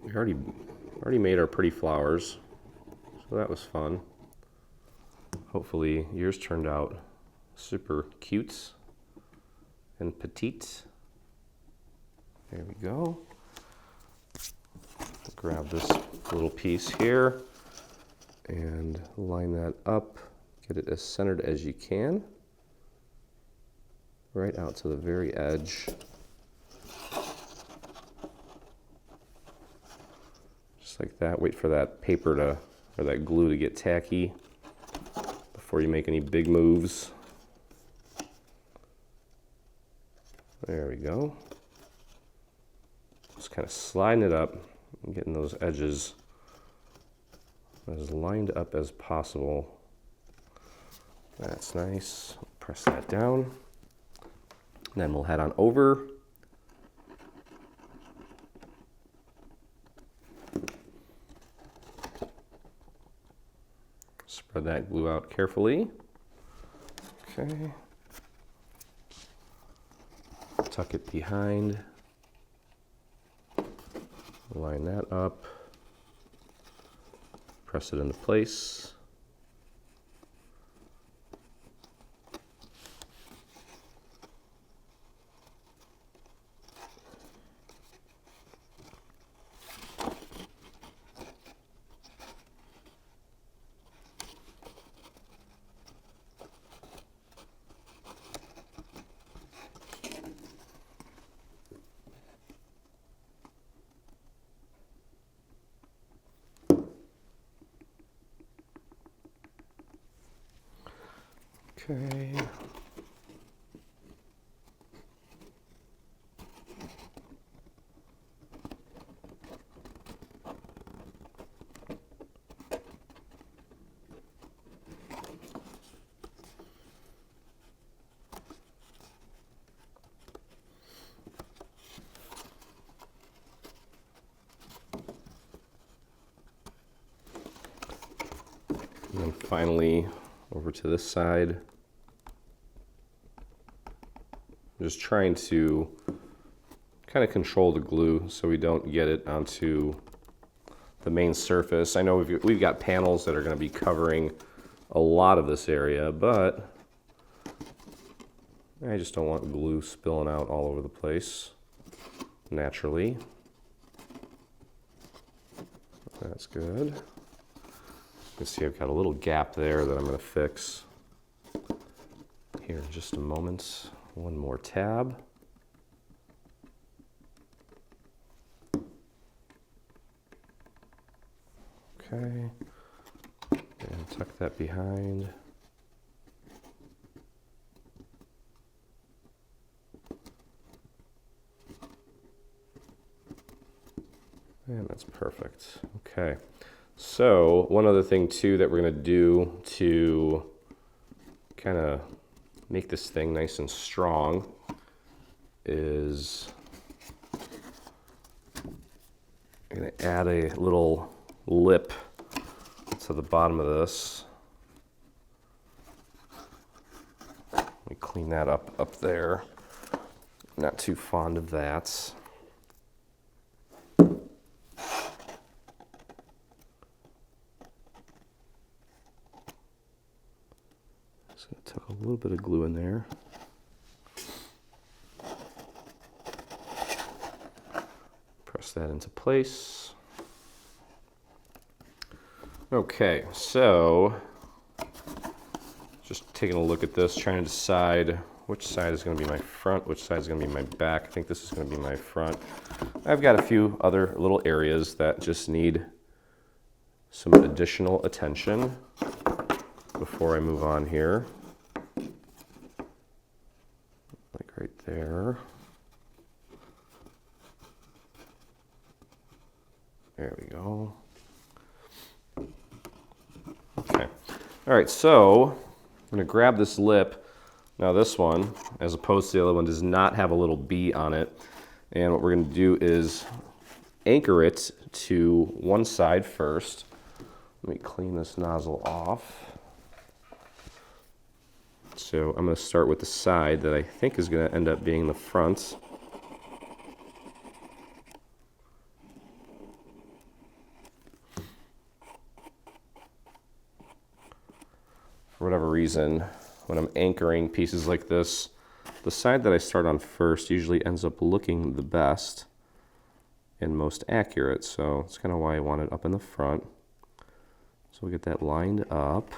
We already made our pretty flowers, so that was fun. Hopefully yours turned out super cute and petite. There we go. Grab this little piece here and line that up. Get it as centered as you can. Right out to the very edge. Just like that. Wait for that paper to, or that glue to get tacky before you make any big moves. There we go. Just kind of sliding it up and getting those edges as lined up as possible. That's nice. Press that down. Then we'll head on over. Spread that glue out carefully. Okay. Tuck it behind. Line that up. Press it into place. Okay. And then finally over to this side. Just trying to kind of control the glue so we don't get it onto the main surface. I know we've got panels that are going to be covering a lot of this area, but I just don't want glue spilling out all over the place naturally. That's good. You can see I've got a little gap there that I'm going to fix here in just a moment. One more tab. Okay, and tuck that behind. And that's perfect. Okay, so one other thing too that we're going to do to kind of make this thing nice and strong is I'm going to add a little lip to the bottom of this. Let me clean that up there. Not too fond of that. Just going to tuck a little bit of glue in there. Press that into place. Okay, so just taking a look at this, trying to decide which side is going to be my front, which side is going to be my back. I think this is going to be my front. I've got a few other little areas that just need some additional attention before I move on here. Like right there. There we go. All right, so I'm gonna grab this lip. Now this one, as opposed to the other one, does not have a little B on it. And what we're gonna do is anchor it to one side first. Let me clean this nozzle off. So I'm going to start with the side that I think is going to end up being the front. For whatever reason, when I'm anchoring pieces like this, the side that I start on first usually ends up looking the best and most accurate. So that's kind of why I want it up in the front. So we'll get that lined up.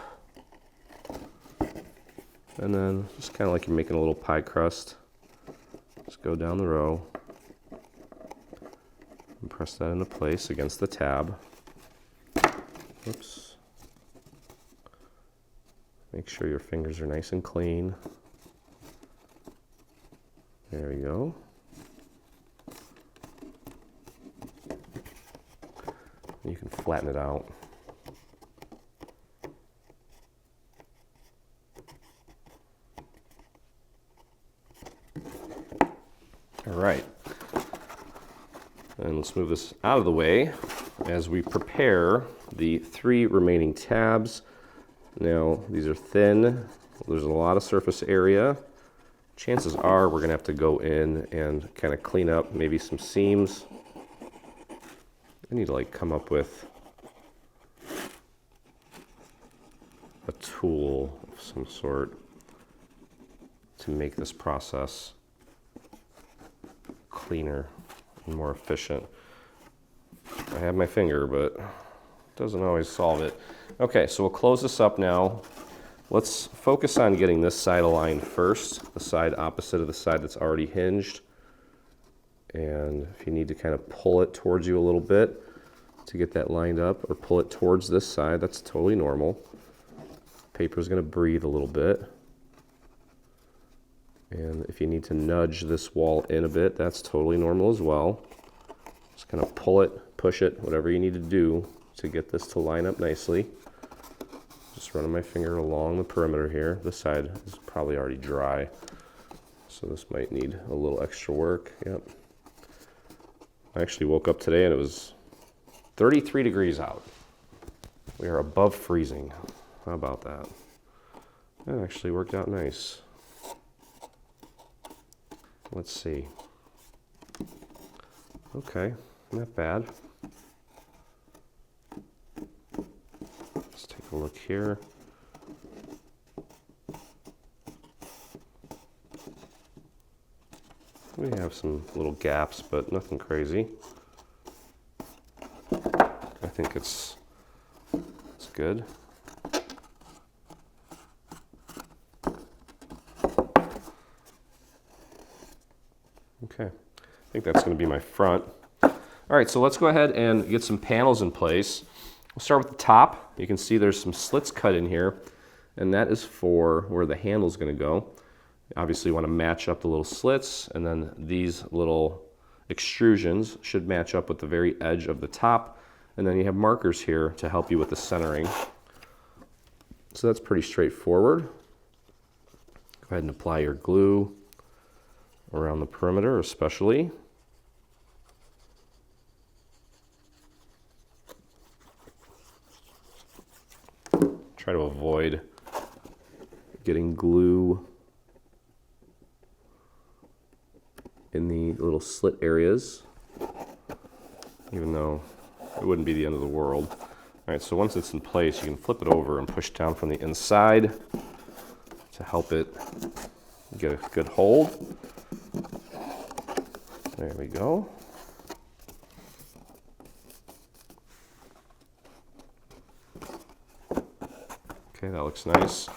And then just kind of like you're making a little pie crust. Just go down the row and press that into place against the tab. Oops. Make sure your fingers are nice and clean. There we go. You can flatten it out. All right, and let's move this out of the way as we prepare the 3 remaining tabs. Now, these are thin. There's a lot of surface area. Chances are we're gonna have to go in and kind of clean up maybe some seams. I need to like come up with a tool of some sort to make this process cleaner and more efficient. I have my finger, but it doesn't always solve it. Okay, so we'll close this up now. Let's focus on getting this side aligned first, the side opposite of the side that's already hinged. And if you need to kind of pull it towards you a little bit to get that lined up, or pull it towards this side, that's totally normal. Paper's gonna breathe a little bit. And if you need to nudge this wall in a bit, that's totally normal as well. Just kind of pull it, push it, whatever you need to do to get this to line up nicely. Just running my finger along the perimeter here. This side is probably already dry, so this might need a little extra work. Yep. I actually woke up today and it was 33 degrees out. We are above freezing. How about that? That actually worked out nice. Let's see. Okay, not bad. Let's take a look here. We have some little gaps, but nothing crazy. I think it's good. Okay, I think that's going to be my front. All right, so let's go ahead and get some panels in place. We'll start with the top. You can see there's some slits cut in here, and that is for where the handle's going to go. Obviously, you want to match up the little slits, and then these little extrusions should match up with the very edge of the top, and then you have markers here to help you with the centering. So that's pretty straightforward. Go ahead and apply your glue around the perimeter especially. Try to avoid getting glue in the little slit areas, even though it wouldn't be the end of the world. All right, so once it's in place, you can flip it over and push down from the inside to help it get a good hold. There we go. Okay, that looks nice.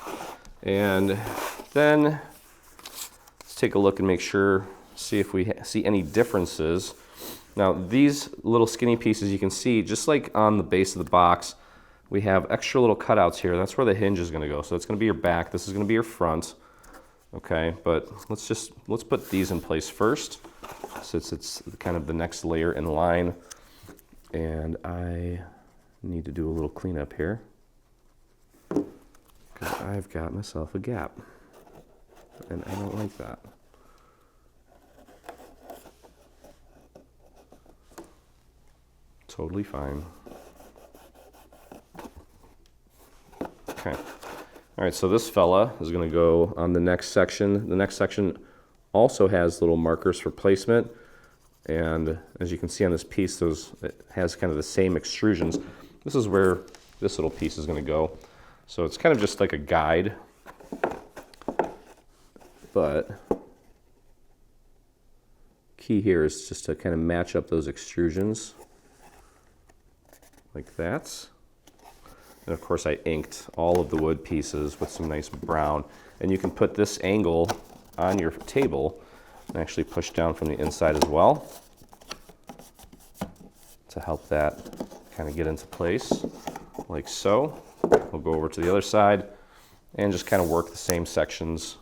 And then let's take a look and make sure, see if we see any differences. Now, these little skinny pieces you can see, just like on the base of the box, we have extra little cutouts here. That's where the hinge is going to go. So it's going to be your back. This is going to be your front. Okay, but let's put these in place first, since it's kind of the next layer in line. And I need to do a little cleanup here. because I've got myself a gap, and I don't like that. Totally fine. Okay. All right, so this fella is going to go on the next section. The next section also has little markers for placement, and as you can see on this piece, it has kind of the same extrusions. This is where this little piece is going to go. So it's kind of just like a guide, but key here is just to kind of match up those extrusions like that. And of course I inked all of the wood pieces with some nice brown. And you can put this angle on your table and actually push down from the inside as well to help that kind of get into place, like so. We'll go over to the other side and just kind of work the same sections.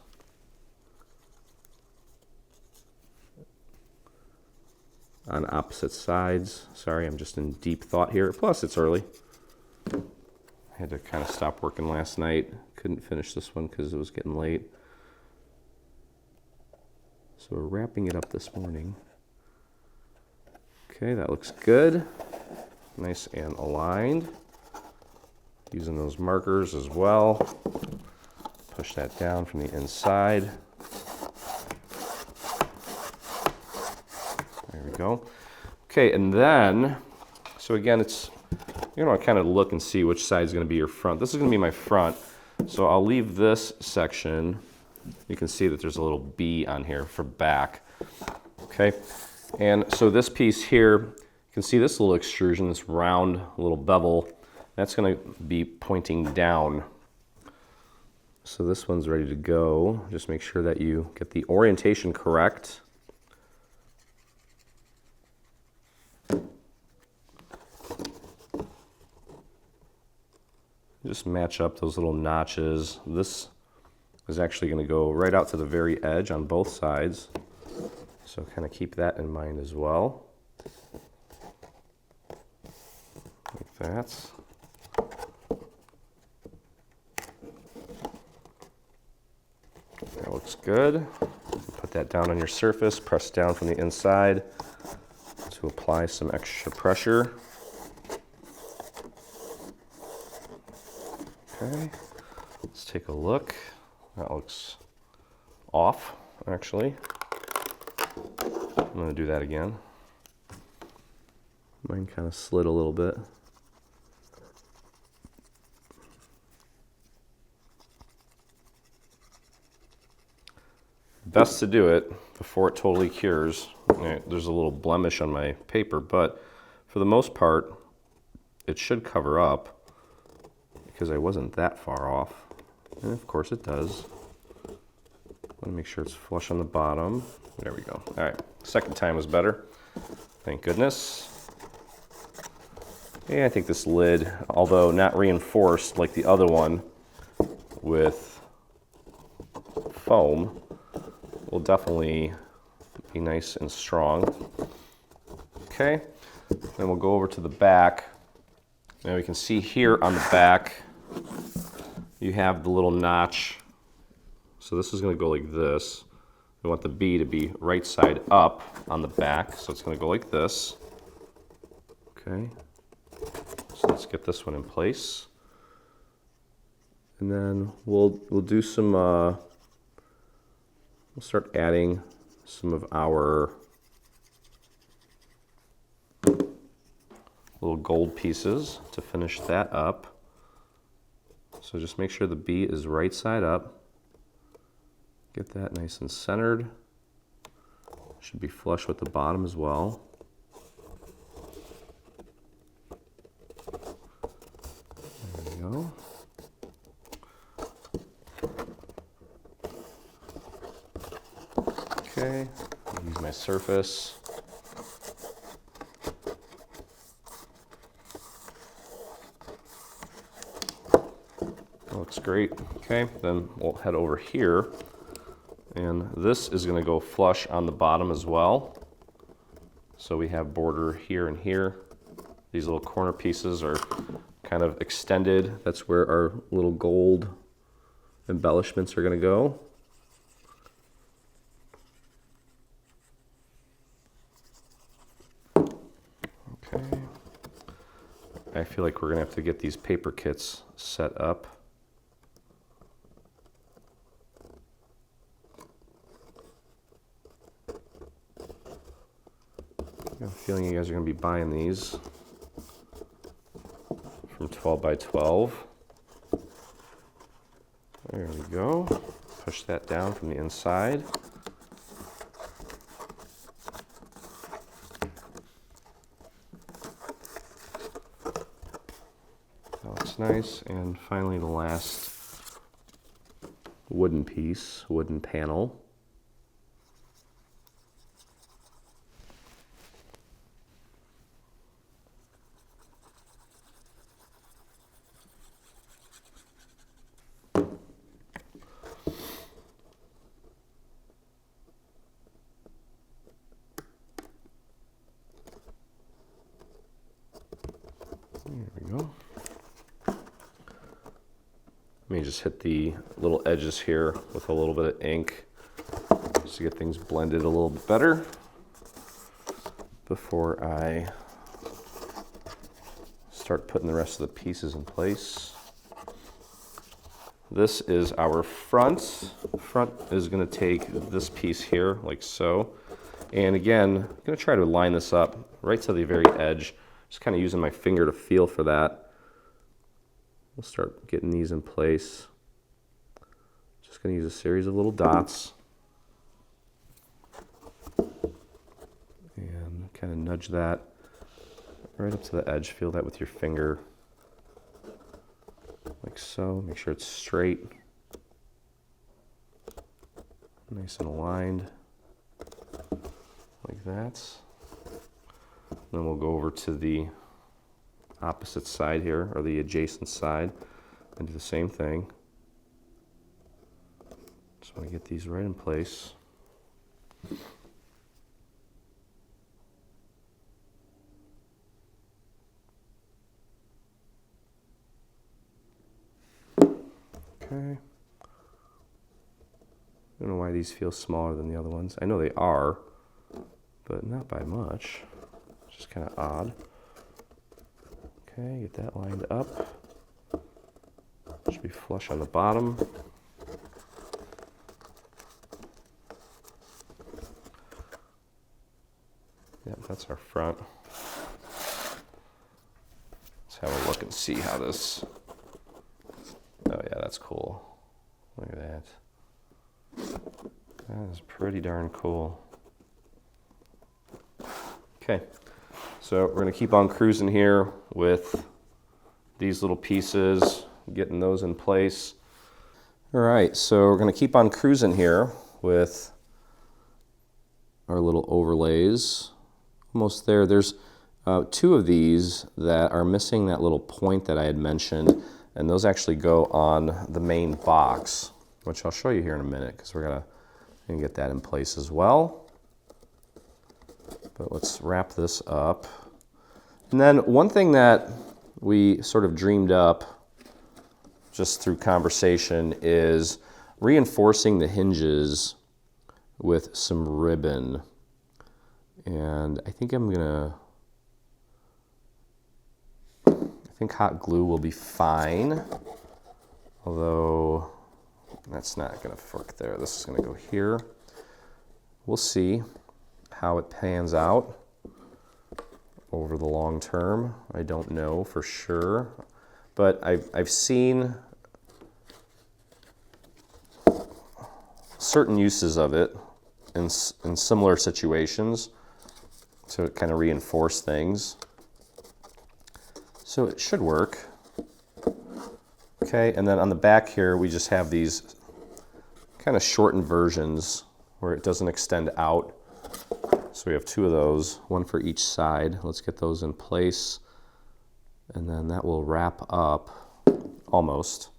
On opposite sides. Sorry, I'm just in deep thought here. Plus, it's early. I had to kind of stop working last night. Couldn't finish this one because it was getting late. So we're wrapping it up this morning. Okay, that looks good. Nice and aligned. Using those markers as well. Push that down from the inside. There we go. Okay, and then, so again, you're going to kind of look and see which side is going to be your front. This is going to be my front, so I'll leave this section. You can see that there's a little B on here for back. Okay, and so this piece here, you can see this little extrusion, this round little bevel, that's going to be pointing down. So this one's ready to go. Just make sure that you get the orientation correct. Just match up those little notches. This is actually going to go right out to the very edge on both sides. So kind of keep that in mind as well. Like that. That looks good. Put that down on your surface, press down from the inside to apply some extra pressure. Okay, let's take a look. That looks off, actually. I'm going to do that again. Mine kind of slid a little bit. Best to do it before it totally cures. There's a little blemish on my paper, but for the most part, it should cover up because I wasn't that far off. And of course it does. I want to make sure it's flush on the bottom. There we go. All right, second time was better. Thank goodness. Yeah, I think this lid, although not reinforced like the other one with foam, will definitely be nice and strong. Okay, then we'll go over to the back. Now we can see here on the back, you have the little notch. So this is going to go like this. We want the B to be right side up on the back, so it's going to go like this. Okay, so let's get this one in place. And then we'll do some, we'll start adding some of our little gold pieces to finish that up. So just make sure the B is right side up. Get that nice and centered. Should be flush with the bottom as well. There we go. Okay, I'll use my surface. Looks great. Okay, then we'll head over here, and this is going to go flush on the bottom as well. So we have border here and here. These little corner pieces are kind of extended. That's where our little gold embellishments are going to go. Okay. I feel like we're going to have to get these paper kits set up. I have a feeling you guys are going to be buying these from 12 by 12. There we go. Push that down from the inside. That looks nice. And finally the last wooden piece, wooden panel. There we go. Let me just hit the little edges here with a little bit of ink just to get things blended a little bit better before I start putting the rest of the pieces in place. This is our front. Front is going to take this piece here like so. And again, I'm going to try to line this up right to the very edge. Just kind of using my finger to feel for that. We'll start getting these in place. Just going to use a series of little dots. And kind of nudge that right up to the edge. Feel that with your finger. Like so. Make sure it's straight. Nice and aligned. Like that. Then we'll go over to the opposite side here, or the adjacent side, and do the same thing. Just want to get these right in place. Okay. I don't know why these feel smaller than the other ones. I know they are, but not by much. It's just kind of odd. Okay, get that lined up. Should be flush on the bottom. Yep, that's our front. Let's have a look and see how this... Oh yeah, that's cool. Look at that. That is pretty darn cool. Okay, so we're going to keep on cruising here with these little pieces, getting those in place. All right, so we're going to keep on cruising here with our little overlays. Almost there. There's two of these that are missing that little point that I had mentioned, and those actually go on the main box, which I'll show you here in a minute because we're going to get that in place as well. But let's wrap this up. And then one thing that we sort of dreamed up just through conversation is reinforcing the hinges with some ribbon. And I think I think hot glue will be fine. Although that's not going to work there. This is going to go here. We'll see how it pans out over the long term. I don't know for sure, but I've seen certain uses of it in similar situations to kind of reinforce things. So it should work. Okay, and then on the back here we just have these kind of shortened versions where it doesn't extend out. So we have two of those, one for each side. Let's get those in place. And then that will wrap up almost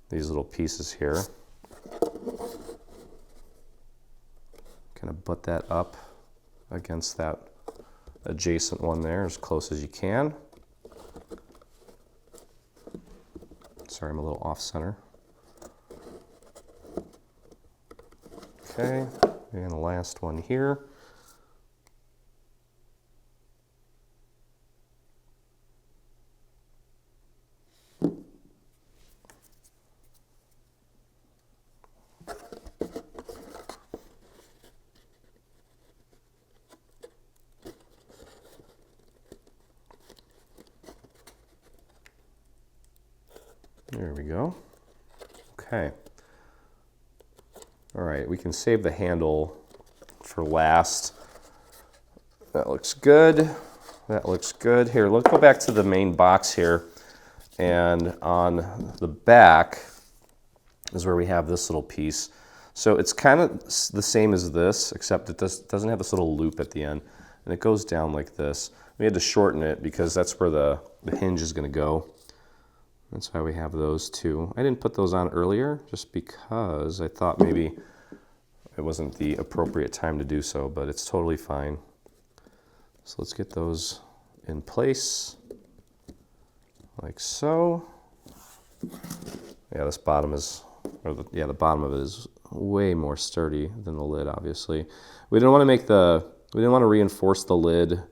these little pieces here. Kind of butt that up against that adjacent one there as close as you can. Sorry, I'm a little off center. Okay, and the last one here. There we go. Okay. All right, we can save the handle for last. That looks good. That looks good. Here, let's go back to the main box here. And on the back is where we have this little piece. So it's kind of the same as this, except it doesn't have this little loop at the end. And it goes down like this. We had to shorten it because that's where the hinge is going to go. That's why we have those two. I didn't put those on earlier just because I thought maybe it wasn't the appropriate time to do so, but it's totally fine. So let's get those in place like so. Yeah, this bottom is, the bottom of it is way more sturdy than the lid, obviously. We didn't want to reinforce the lid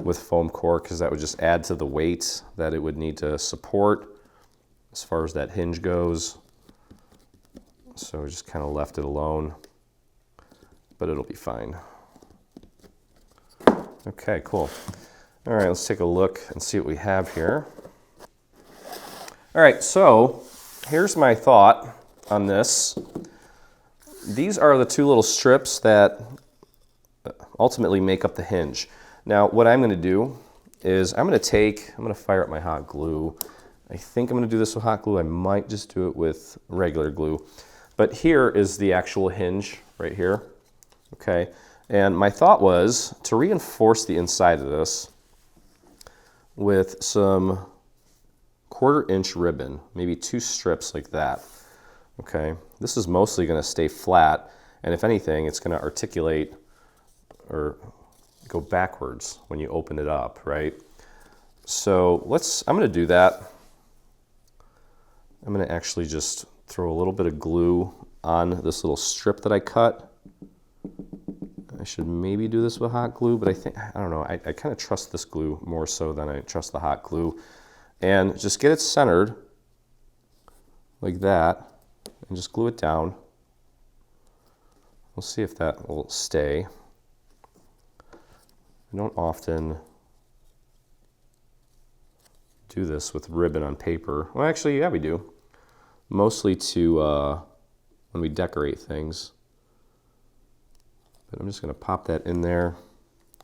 with foam core because that would just add to the weight that it would need to support as far as that hinge goes. So we just kind of left it alone, but it'll be fine. Okay, cool. All right, let's take a look and see what we have here. All right, so here's my thought on this. These are the two little strips that ultimately make up the hinge. Now, what I'm going to do is I'm going to fire up my hot glue. I think I'm going to do this with hot glue. I might just do it with regular glue. But here is the actual hinge right here. Okay, and my thought was to reinforce the inside of this with some 1/4 inch ribbon, maybe 2 strips like that. Okay, this is mostly going to stay flat, and if anything, it's going to articulate or go backwards when you open it up, right? So I'm going to do that. I'm going to actually just throw a little bit of glue on this little strip that I cut. I should maybe do this with hot glue, but I don't know, I kind of trust this glue more so than I trust the hot glue. And just get it centered like that and just glue it down. We'll see if that will stay. I don't often do this with ribbon on paper. Well, actually, yeah, we do. Mostly to when we decorate things. But I'm just going to pop that in there,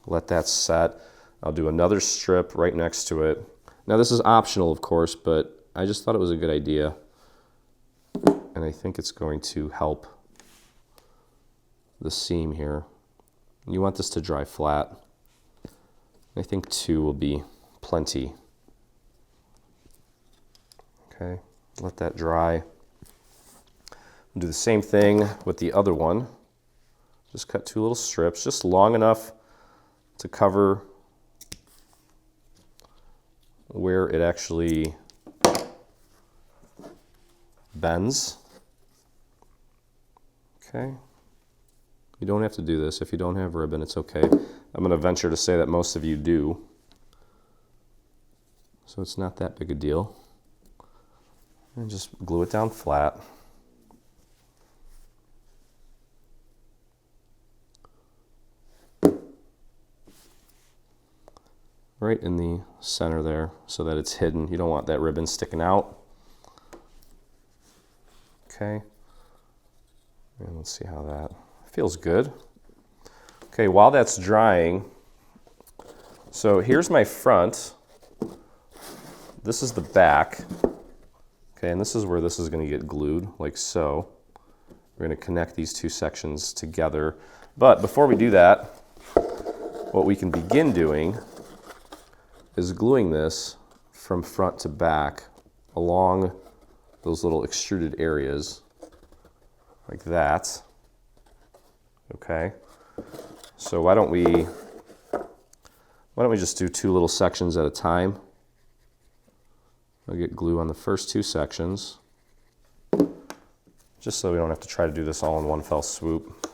let that set. I'll do another strip right next to it. Now, this is optional, of course, but I just thought it was a good idea. And I think it's going to help the seam here. You want this to dry flat. I think 2 will be plenty. Okay, let that dry. We'll do the same thing with the other one. Just cut 2 little strips, just long enough to cover where it actually bends. Okay. You don't have to do this. If you don't have ribbon, it's okay. I'm going to venture to say that most of you do. So it's not that big a deal. And just glue it down flat. Right in the center there so that it's hidden. You don't want that ribbon sticking out. Okay. And let's see how that feels good. Okay, while that's drying, so here's my front. This is the back. Okay, and this is where this is going to get glued, like so. We're going to connect these 2 sections together. But before we do that, what we can begin doing is gluing this from front to back along those little extruded areas, like that. Okay, so why don't we just do 2 little sections at a time? I'll get glue on the first 2 sections. just so we don't have to try to do this all in one fell swoop.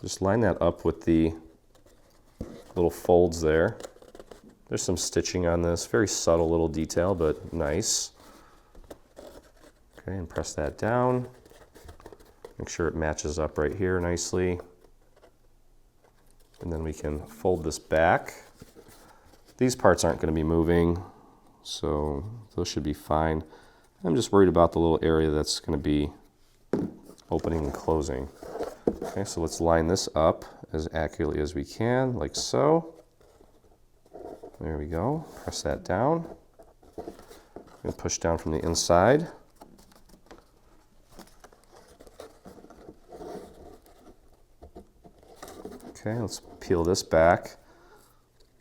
Just line that up with the little folds there. There's some stitching on this, very subtle little detail, but nice. Okay, and press that down. Make sure it matches up right here nicely. And then we can fold this back. These parts aren't going to be moving, so those should be fine. I'm just worried about the little area that's going to be opening and closing. Okay, so let's line this up as accurately as we can, like so. There we go. Press that down. And push down from the inside. Okay, let's peel this back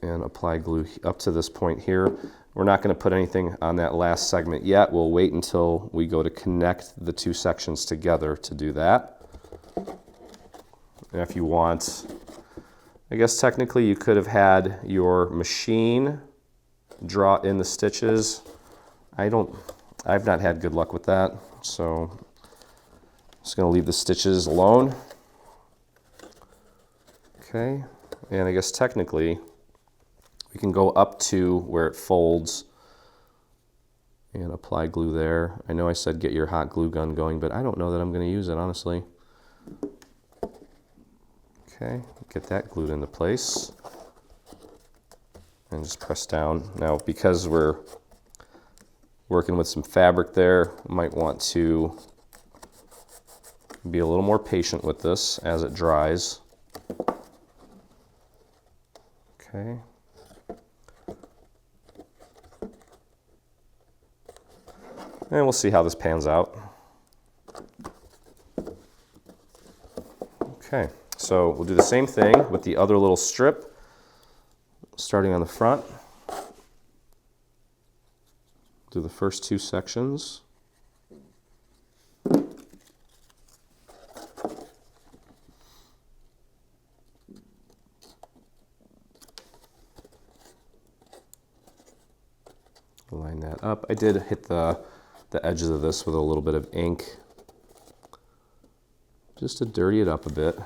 and apply glue up to this point here. We're not going to put anything on that last segment yet. We'll wait until we go to connect the two sections together to do that. And if you want, I guess technically you could have had your machine draw in the stitches. I've not had good luck with that, so I'm just going to leave the stitches alone. Okay, and I guess technically we can go up to where it folds and apply glue there. I know I said get your hot glue gun going, but I don't know that I'm going to use it, honestly. Okay, get that glued into place and just press down. Now, because we're working with some fabric there, I might want to be a little more patient with this as it dries. Okay. And we'll see how this pans out. Okay, so we'll do the same thing with the other little strip, starting on the front. Do the first two sections. Line that up. I did hit the edges of this with a little bit of ink just to dirty it up a bit.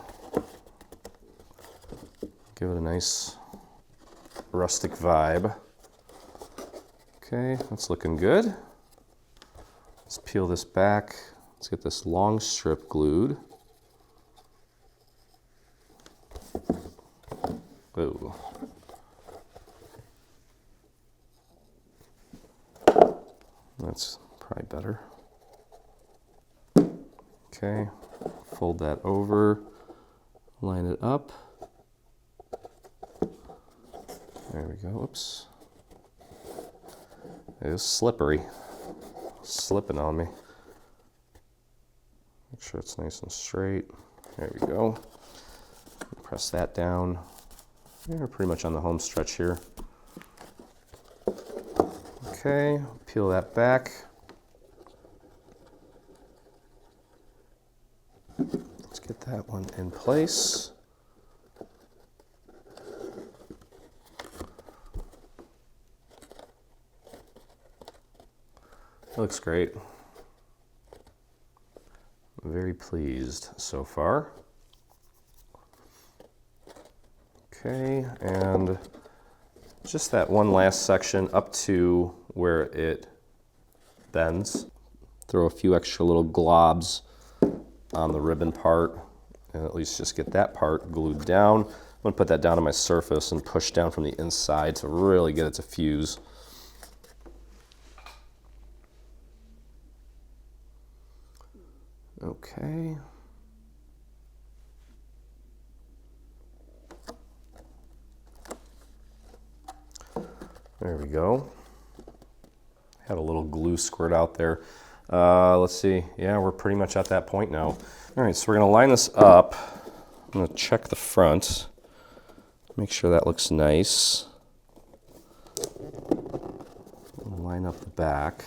Give it a nice rustic vibe. Okay, that's looking good. Let's peel this back. Let's get this long strip glued. Ooh. That's probably better. Okay, fold that over, line it up. There we go, oops. It is slippery, slipping on me. Make sure it's nice and straight. There we go. Press that down. We're pretty much on the home stretch here. Okay, peel that back. Let's get that one in place. It looks great. I'm very pleased so far. Okay, and just that one last section up to where it bends. Throw a few extra little globs on the ribbon part and at least just get that part glued down. I'm going to put that down on my surface and push down from the inside to really get it to fuse. Okay. There we go. Had a little glue squirt out there. Let's see. Yeah, we're pretty much at that point now. All right, so we're going to line this up. I'm going to check the front. Make sure that looks nice. Line up the back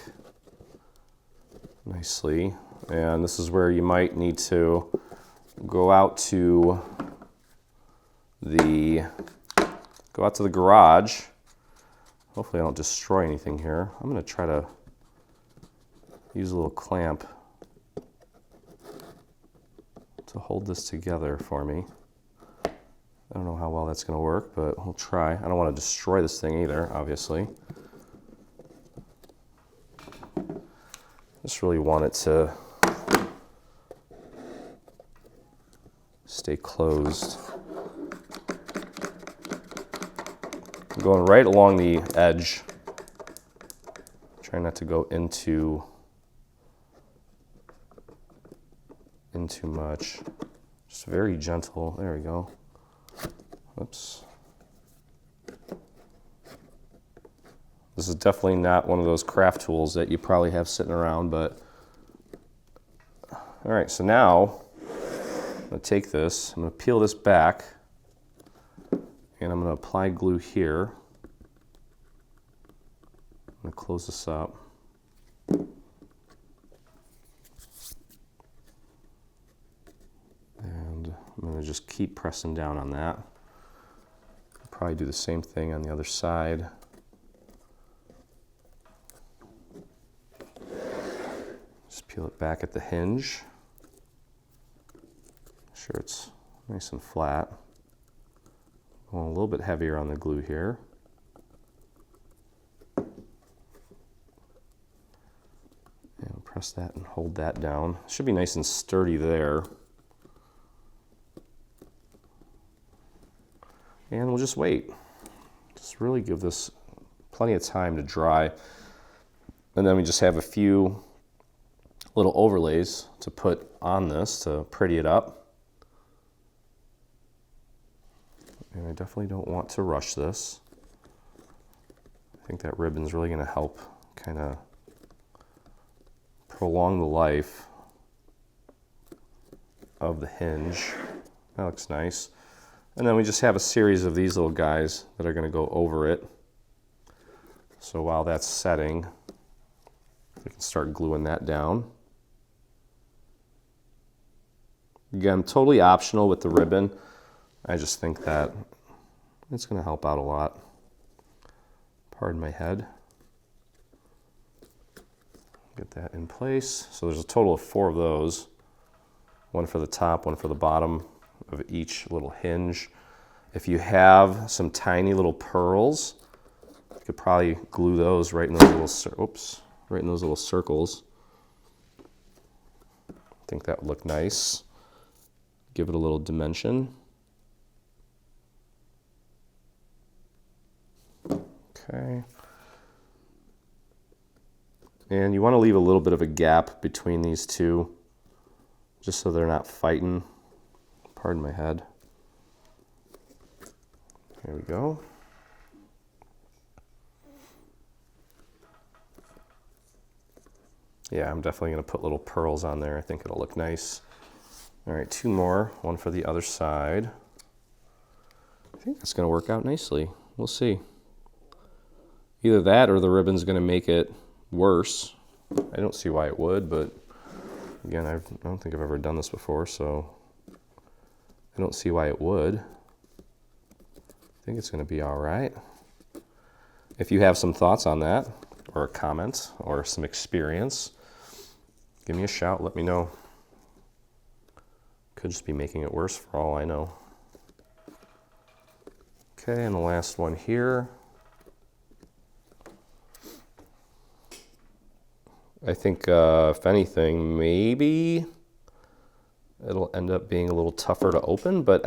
nicely. And this is where you might need to go out to the garage Hopefully I don't destroy anything here. I'm going to try to use a little clamp to hold this together for me. I don't know how well that's going to work, but we'll try. I don't want to destroy this thing either, obviously. Just really want it to stay closed. I'm going right along the edge. Try not to go into too much. Just very gentle. There we go. Oops. This is definitely not one of those craft tools that you probably have sitting around, but all right, so now I'm going to take this, I'm going to peel this back, and I'm going to apply glue here. I'm going to close this up. And I'm going to just keep pressing down on that. I'll probably do the same thing on the other side. Just peel it back at the hinge. Make sure it's nice and flat. Going a little bit heavier on the glue here. And press that and hold that down. It should be nice and sturdy there. And we'll just wait. Just really give this plenty of time to dry. And then we just have a few little overlays to put on this to pretty it up. And I definitely don't want to rush this. I think that ribbon's really going to help kind of prolong the life of the hinge. That looks nice. And then we just have a series of these little guys that are going to go over it. So while that's setting, we can start gluing that down. Again, totally optional with the ribbon. I just think that it's going to help out a lot. Pardon my head. Get that in place. So there's a total of 4 of those. One for the top, one for the bottom of each little hinge. If you have some tiny little pearls, you could probably glue those right in those little circles. I think that would look nice. Give it a little dimension. Okay. And you want to leave a little bit of a gap between these two, just so they're not fighting. Pardon my head. There we go. Yeah, I'm definitely going to put little pearls on there. I think it'll look nice. All right, 2 more, one for the other side. I think that's going to work out nicely. We'll see. Either that or the ribbon's going to make it worse. I don't see why it would, but again, I don't think I've ever done this before, so I don't see why it would. I think it's going to be all right. If you have some thoughts on that, or a comment, or some experience, give me a shout, let me know. Could just be making it worse for all I know. Okay, and the last one here. I think, if anything, maybe it'll end up being a little tougher to open, but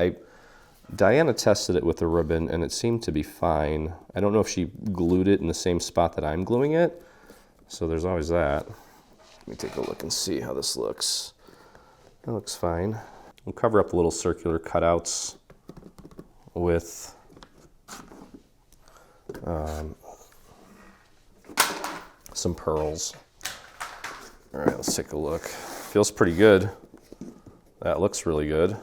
Diana tested it with the ribbon and it seemed to be fine. I don't know if she glued it in the same spot that I'm gluing it, so there's always that. Let me take a look and see how this looks. That looks fine. We'll cover up the little circular cutouts with some pearls. All right, let's take a look. Feels pretty good. That looks really good.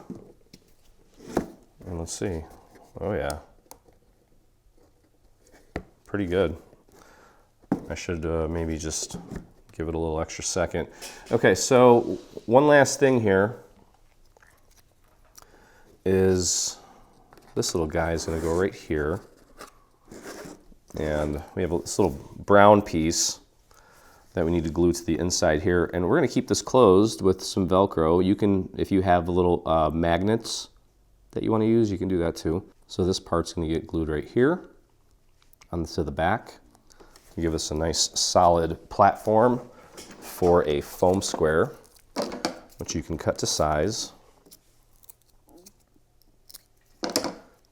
And let's see. Oh yeah. Pretty good. I should maybe just give it a little extra second. Okay, so one last thing here is this little guy is going to go right here. And we have this little brown piece that we need to glue to the inside here. And we're gonna keep this closed with some Velcro. You can, if you have the little magnets that you wanna use, you can do that too. So this part's gonna get glued right here onto the back. Give us a nice solid platform for a foam square, which you can cut to size.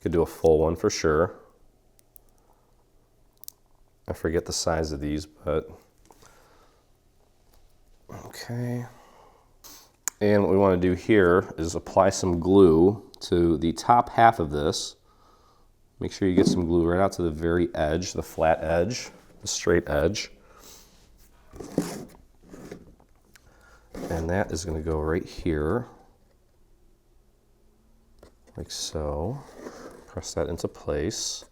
Could do a full one for sure. I forget the size of these, but okay. And what we want to do here is apply some glue to the top half of this. Make sure you get some glue right out to the very edge, the flat edge, the straight edge. And that is going to go right here, like so. Press that into place.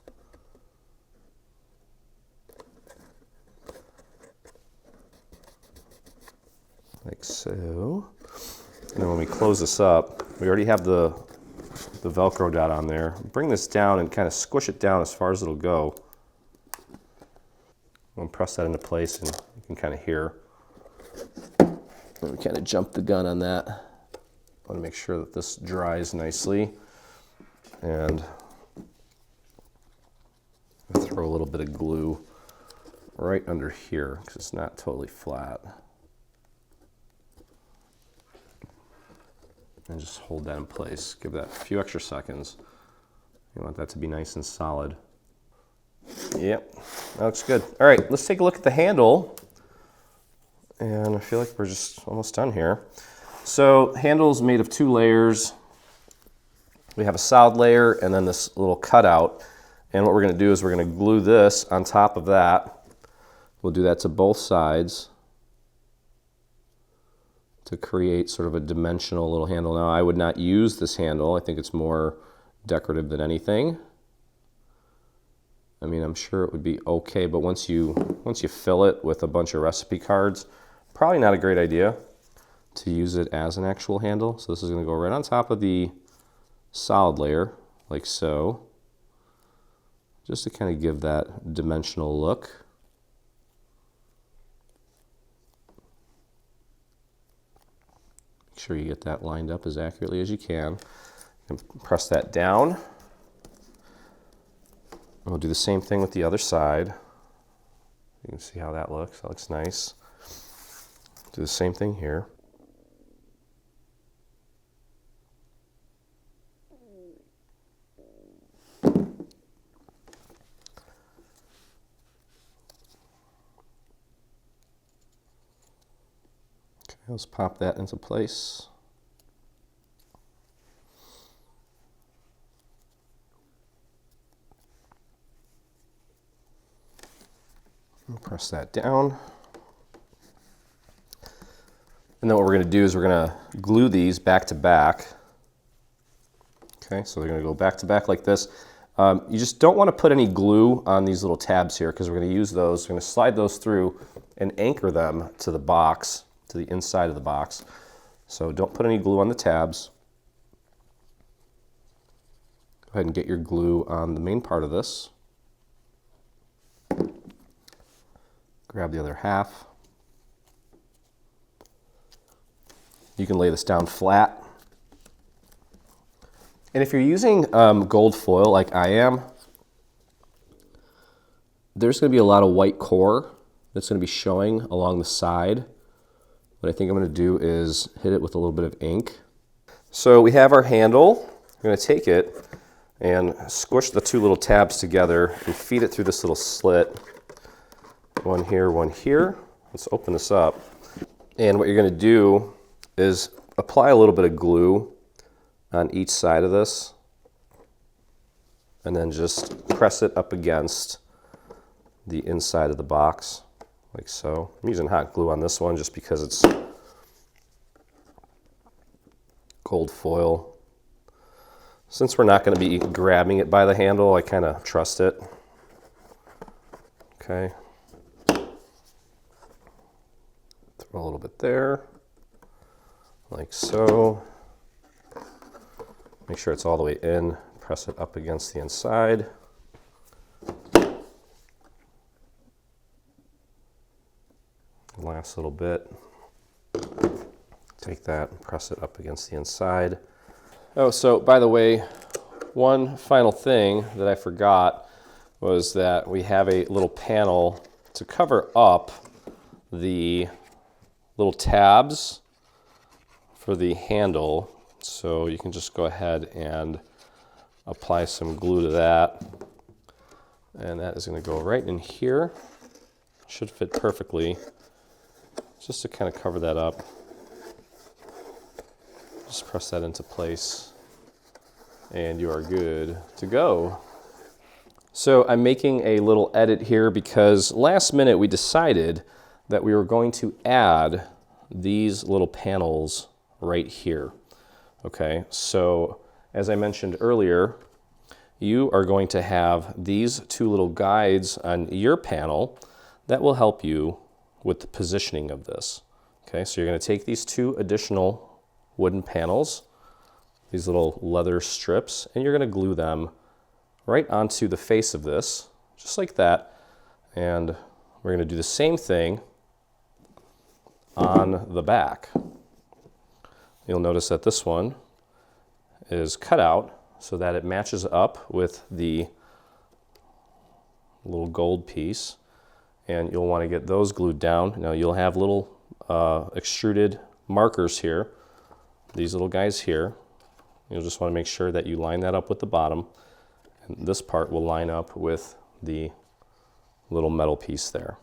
Like so. And then when we close this up, we already have the Velcro dot on there. Bring this down and kind of squish it down as far as it'll go. We'll press that into place, and you can kind of hear. And we kind of jump the gun on that. I want to make sure that this dries nicely. And throw a little bit of glue right under here because it's not totally flat. And just hold that in place. Give that a few extra seconds. You want that to be nice and solid. Yep, that looks good. All right, let's take a look at the handle. And I feel like we're just almost done here. So handle's made of 2 layers. We have a solid layer and then this little cutout. And what we're going to do is we're going to glue this on top of that. We'll do that to both sides to create sort of a dimensional little handle. Now, I would not use this handle. I think it's more decorative than anything. I mean, I'm sure it would be okay, but once you fill it with a bunch of recipe cards, probably not a great idea to use it as an actual handle. So this is going to go right on top of the solid layer, like so, just to kind of give that dimensional look. Make sure you get that lined up as accurately as you can. And press that down. And we'll do the same thing with the other side. You can see how that looks. That looks nice. Do the same thing here. Let's pop that into place. And press that down. And then what we're going to do is we're going to glue these back to back. Okay, so they're going to go back to back like this. You just don't want to put any glue on these little tabs here because we're going to use those. We're going to slide those through and anchor them to the box, to the inside of the box. So don't put any glue on the tabs. Go ahead and get your glue on the main part of this. Grab the other half. You can lay this down flat. And if you're using gold foil like I am, there's going to be a lot of white core that's going to be showing along the side. What I think I'm going to do is hit it with a little bit of ink. So we have our handle. I'm going to take it and squish the 2 little tabs together and feed it through this little slit. One here, one here. Let's open this up. And what you're going to do is apply a little bit of glue on each side of this and then just press it up against the inside of the box, like so. I'm using hot glue on this one just because it's gold foil. Since we're not going to be grabbing it by the handle, I kind of trust it. Okay. Throw a little bit there, like so. Make sure it's all the way in. Press it up against the inside. last little bit. Take that and press it up against the inside. Oh, so by the way, one final thing that I forgot was that we have a little panel to cover up the little tabs for the handle. So you can just go ahead and apply some glue to that. And that is going to go right in here. Should fit perfectly. Just to kind of cover that up. Just press that into place and you are good to go. So I'm making a little edit here because last minute we decided that we were going to add these little panels right here. Okay, so as I mentioned earlier, you are going to have these two little guides on your panel that will help you with the positioning of this. Okay, so you're going to take these two additional wooden panels, these little leather strips, and you're going to glue them right onto the face of this, just like that. And we're going to do the same thing on the back. You'll notice that this one is cut out so that it matches up with the little gold piece, and you'll want to get those glued down. Now you'll have little extruded markers here, these little guys here. You'll just want to make sure that you line that up with the bottom, and this part will line up with the little metal piece there.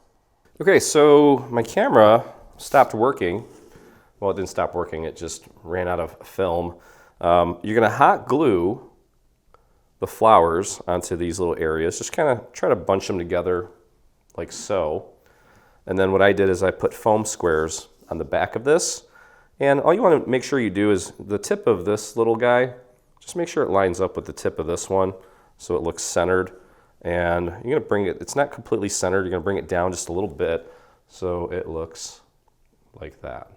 Okay, so my camera stopped working. Well, it didn't stop working, it just ran out of film. You're going to hot glue the flowers onto these little areas. Just kind of try to bunch them together like so. And then what I did is I put foam squares on the back of this. And all you want to make sure you do is the tip of this little guy, just make sure it lines up with the tip of this one so it looks centered. And you're going to bring it, it's not completely centered, you're going to bring it down just a little bit so it looks like that.